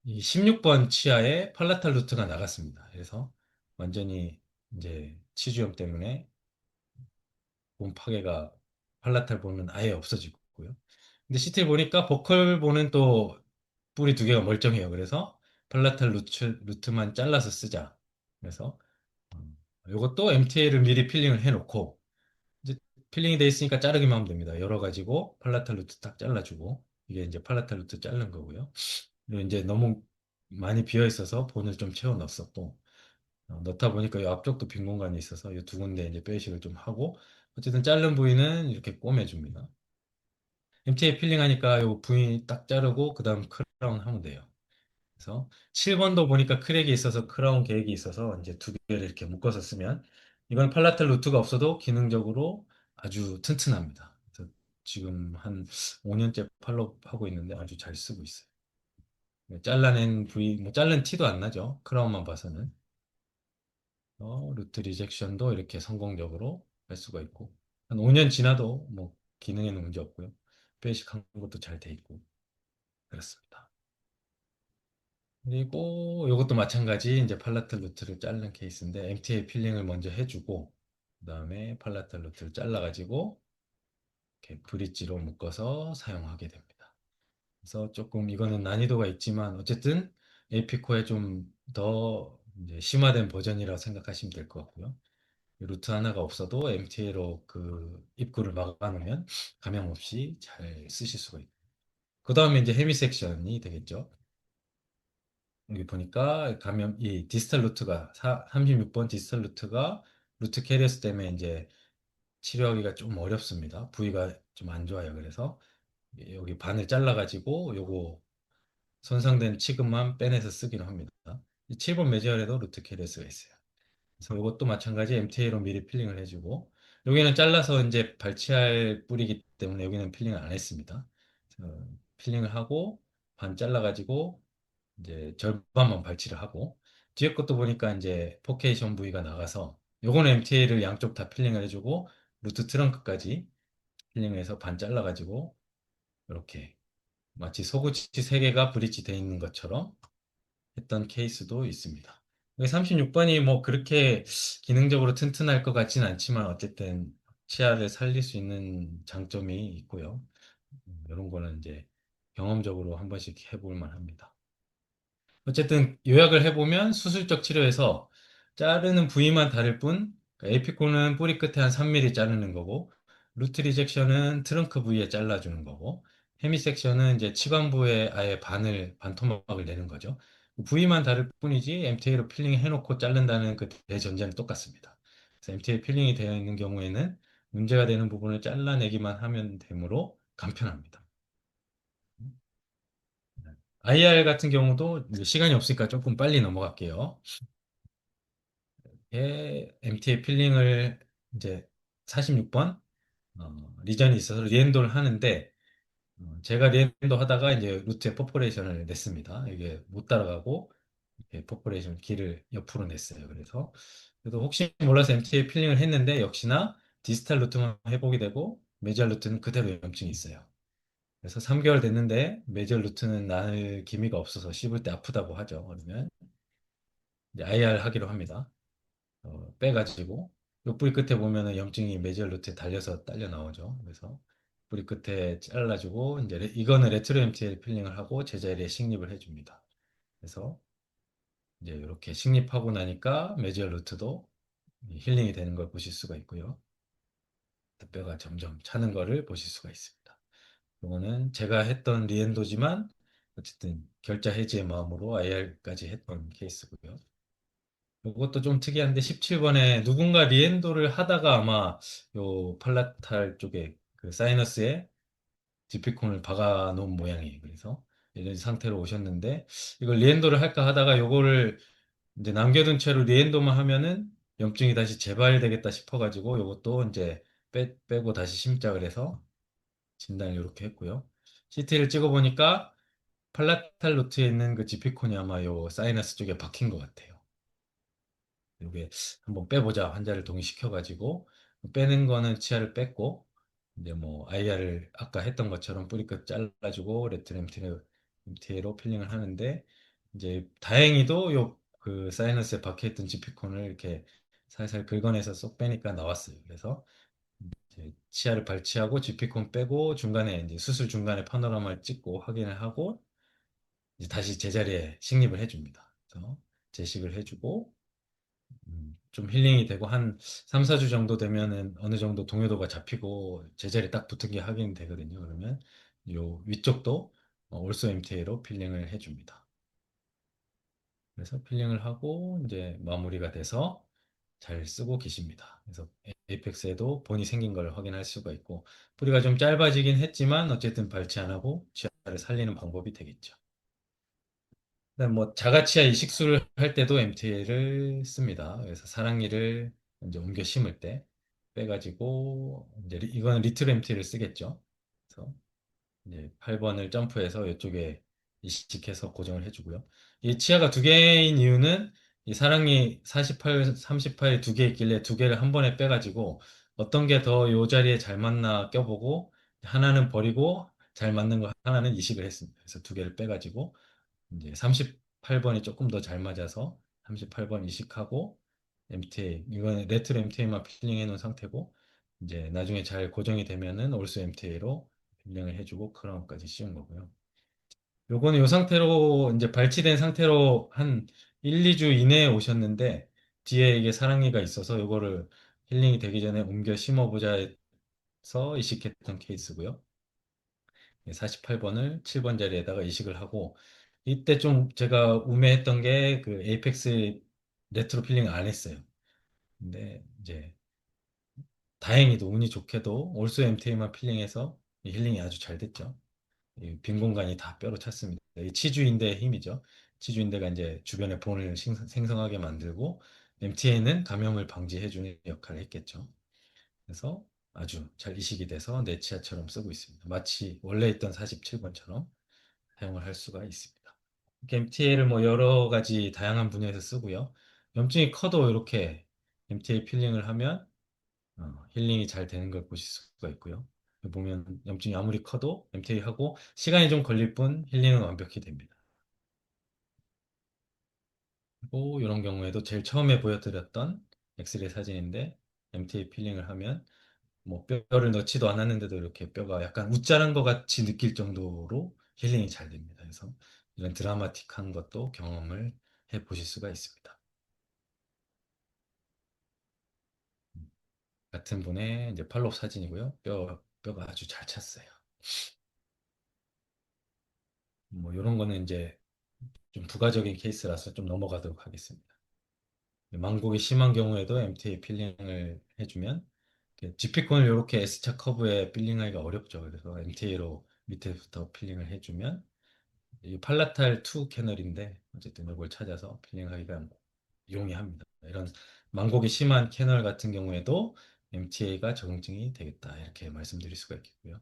이 16번 치아에 팔라탈 루트가 나갔습니다. 그래서 완전히 이제 치주염 때문에 본 파괴가 팔라탈 본은 아예 없어지고요. 근데 CT 보니까 보컬 본은 또 뿌리 두 개가 멀쩡해요. 그래서 팔라탈 루트만 잘라서 쓰자. 그래서 이것도 MTA를 미리 필링을 해놓고 이제 필링이 돼 있으니까 자르기만 하면 됩니다. 열어가지고 팔라탈 루트 딱 잘라주고 이게 이제 팔라탈 루트 자른 거고요. 그리고 이제 너무 많이 비어 있어서 본을 좀 채워 넣었었고 넣다 보니까 이 앞쪽도 빈 공간이 있어서 이 두 군데 이제 빼식을 좀 하고 어쨌든 자른 부위는 이렇게 꿰매줍니다. MTA 필링하니까 이 부위 딱 자르고 그다음 크라운 하면 돼요. 그래서 7번도 보니까 크랙이 있어서 크라운 계획이 있어서 이제 두 개를 이렇게 묶어서 쓰면 이건 팔라탈 루트가 없어도 기능적으로 아주 튼튼합니다. 그래서 지금 한 5년째 팔로우 하고 있는데 아주 잘 쓰고 있어요. 잘라낸 부위, 뭐 자른 티도 안 나죠. 크라운만 봐서는. 루트 리젝션도 이렇게 성공적으로 할 수가 있고 한 5년 지나도 뭐 기능에는 문제 없고요. 베이직한 것도 잘 돼 있고 그렇습니다. 그리고 이것도 마찬가지 이제 팔라텔 루트를 자른 케이스인데 MTA 필링을 먼저 해주고 그다음에 팔라텔 루트를 잘라가지고 이렇게 브릿지로 묶어서 사용하게 됩니다. 그래서 조금 이거는 난이도가 있지만 어쨌든 에이피코의 좀 더 심화된 버전이라고 생각하시면 될 것 같고요. 루트 하나가 없어도 MTA로 그 입구를 막아놓으면 감염 없이 잘 쓰실 수가 있고 그 다음에 이제 헤미 섹션이 되겠죠. 여기 보니까 감염 이 디스탈 루트가 36번 디스탈 루트가 루트 캐리어스 때문에 이제 치료하기가 좀 어렵습니다. 부위가 좀 안 좋아요. 그래서 여기 반을 잘라가지고 요거 손상된 치근만 빼내서 쓰기로 합니다. 7번 매지얼에도 루트 캐리어스가 있어요. 그래서 이것도 마찬가지 MTA로 미리 필링을 해주고 여기는 잘라서 이제 발치할 뿌리기 때문에 여기는 필링을 안 했습니다. 그래서 필링을 하고 반 잘라가지고 이제 절반만 발치를 하고 뒤에 것도 보니까 이제 포케이션 부위가 나가서 요거는 MTA를 양쪽 다 필링을 해주고 루트 트렁크까지 필링해서 반 잘라가지고 이렇게 마치 소구치 세 개가 브릿지 돼 있는 것처럼 했던 케이스도 있습니다. 36번이 뭐 그렇게 기능적으로 튼튼할 것 같지는 않지만 어쨌든 치아를 살릴 수 있는 장점이 있고요. 이런 거는 이제 경험적으로 한 번씩 해볼 만합니다. 어쨌든 요약을 해보면 수술적 치료에서 자르는 부위만 다를 뿐, 에피코는 뿌리 끝에 한 3mm 자르는 거고, 루트 리젝션은 트렁크 부위에 잘라주는 거고, 헤미섹션은 이제 치관부에 아예 반토막을 내는 거죠. 부위만 다를 뿐이지 MTA로 필링 해놓고 자른다는 그 대전제는 똑같습니다. 그래서 MTA 필링이 되어 있는 경우에는 문제가 되는 부분을 잘라내기만 하면 되므로 간편합니다. IR 같은 경우도 이제 시간이 없으니까 조금 빨리 넘어갈게요. MTA 필링을 이제 46번 리전이 있어서 리엔도를 하는데 제가 리엔도 하다가 이제 루트에 퍼포레이션을 냈습니다. 이게 못 따라가고 이렇게 퍼포레이션 길을 옆으로 냈어요. 그래서 그래도 혹시 몰라서 MTA 필링을 했는데 역시나 디지털 루트만 해보게 되고 메지얼 루트는 그대로 염증이 있어요. 그래서 3개월 됐는데 메지얼 루트는 나을 기미가 없어서 씹을 때 아프다고 하죠. 그러면 이제 IR 하기로 합니다. 빼가지고 요 뿌리 끝에 보면은 염증이 메지얼 루트에 달려서 딸려 나오죠. 그래서 뿌리 끝에 잘라주고 이제 이거는 레트로 MTL 필링을 하고 제자리에 식립을 해줍니다. 그래서 이제 이렇게 식립하고 나니까 메지얼 루트도 힐링이 되는 걸 보실 수가 있고요. 뼈가 점점 차는 거를 보실 수가 있습니다. 이거는 제가 했던 리엔도지만 어쨌든 결자 해지의 마음으로 IR까지 했던 케이스고요. 이것도 좀 특이한데 17번에 누군가 리엔도를 하다가 아마 요 팔라탈 쪽에 그 사이너스에 지피콘을 박아 놓은 모양이에요. 그래서 이런 상태로 오셨는데 이걸 리엔도를 할까 하다가 요거를 이제 남겨둔 채로 리엔도만 하면은 염증이 다시 재발되겠다 싶어가지고 요것도 이제 빼고 다시 심작을 해서 진단을 이렇게 했고요. CT를 찍어보니까 팔라탈 루트에 있는 그 지피콘이 아마 요 사이너스 쪽에 박힌 것 같아요. 이게 한번 빼보자 환자를 동의시켜가지고 빼는 거는 치아를 뺐고 이제 뭐 IR을 아까 했던 것처럼 뿌리끝 잘라주고 MTA로 필링을 하는데 이제 다행히도 요 그 사이너스에 박혀있던 지피콘을 이렇게 살살 긁어내서 쏙 빼니까 나왔어요. 그래서 이제 치아를 발치하고 지피콘 빼고 중간에 이제 수술 중간에 파노라마를 찍고 확인을 하고 이제 다시 제자리에 식립을 해줍니다. 그래서 제식을 해주고 좀 힐링이 되고 한 3, 4주 정도 되면은 어느 정도 동요도가 잡히고 제자리 딱 붙은 게 확인이 되거든요. 그러면 요 위쪽도 올소 MTA로 필링을 해줍니다. 그래서 필링을 하고 이제 마무리가 돼서 잘 쓰고 계십니다. 그래서 에이펙스에도 본이 생긴 걸 확인할 수가 있고 뿌리가 좀 짧아지긴 했지만 어쨌든 발치 안 하고 치아를 살리는 방법이 되겠죠. 그다음 뭐 자가치아 이식술을 할 때도 MTA를 씁니다. 그래서 사랑니를 이제 옮겨 심을 때 빼가지고 이제 이거는 리틀 MTA를 쓰겠죠. 그래서 이제 8번을 점프해서 이쪽에 이식해서 고정을 해주고요. 이 치아가 두 개인 이유는 이 사랑니 48, 38 두 개 있길래 두 개를 한 번에 빼가지고 어떤 게 더 이 자리에 잘 맞나 껴보고 하나는 버리고 잘 맞는 거 하나는 이식을 했습니다. 그래서 두 개를 빼가지고 이제 38번이 조금 더 잘 맞아서 38번 이식하고 MTA 이건 레트로 MTA만 필링해 놓은 상태고 이제 나중에 잘 고정이 되면은 올수 MTA로 필링을 해주고 크라운까지 씌운 거고요. 요거는 요 상태로 이제 발치된 상태로 한 1, 2주 이내에 오셨는데 뒤에 이게 사랑니가 있어서 요거를 힐링이 되기 전에 옮겨 심어보자 해서 이식했던 케이스고요. 48번을 7번 자리에다가 이식을 하고 이때 좀 제가 우매했던 게 그 에이펙스 레트로 필링 안 했어요. 근데 이제 다행히도 운이 좋게도 올소 MTA만 필링해서 이 힐링이 아주 잘 됐죠. 이 빈 공간이 다 뼈로 찼습니다. 이 치주인대의 힘이죠. 치주인대가 이제 주변에 본을 생성하게 만들고 MTA는 감염을 방지해주는 역할을 했겠죠. 그래서 아주 잘 이식이 돼서 내 치아처럼 쓰고 있습니다. 마치 원래 있던 47번처럼 사용을 할 수가 있습니다. MTA를 뭐 여러 가지 다양한 분야에서 쓰고요. 염증이 커도 이렇게 MTA 필링을 하면 힐링이 잘 되는 걸 보실 수가 있고요. 보면 염증이 아무리 커도 MTA 하고 시간이 좀 걸릴 뿐 힐링은 완벽히 됩니다. 그리고 이런 경우에도 제일 처음에 보여드렸던 엑스레이 사진인데 MTA 필링을 하면 뭐 뼈를 넣지도 않았는데도 이렇게 뼈가 약간 웃자는 것 같이 느낄 정도로 힐링이 잘 됩니다. 그래서 이런 드라마틱한 것도 경험을 해 보실 수가 있습니다. 같은 분의 이제 팔로업 사진이고요. 뼈가 아주 잘 찼어요. 뭐 이런 거는 이제 좀 부가적인 케이스라서 좀 넘어가도록 하겠습니다. 망곡이 심한 경우에도 MTA 필링을 해주면 GP콘을 이렇게 S자 커브에 필링하기가 어렵죠. 그래서 MTA로 밑에부터 필링을 해주면 이 팔라탈 2 캐널인데 어쨌든 이걸 찾아서 필링하기가 용이합니다. 이런 망곡이 심한 캐널 같은 경우에도 MTA가 적응증이 되겠다 이렇게 말씀드릴 수가 있겠고요.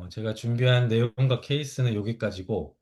제가 준비한 내용과 케이스는 여기까지고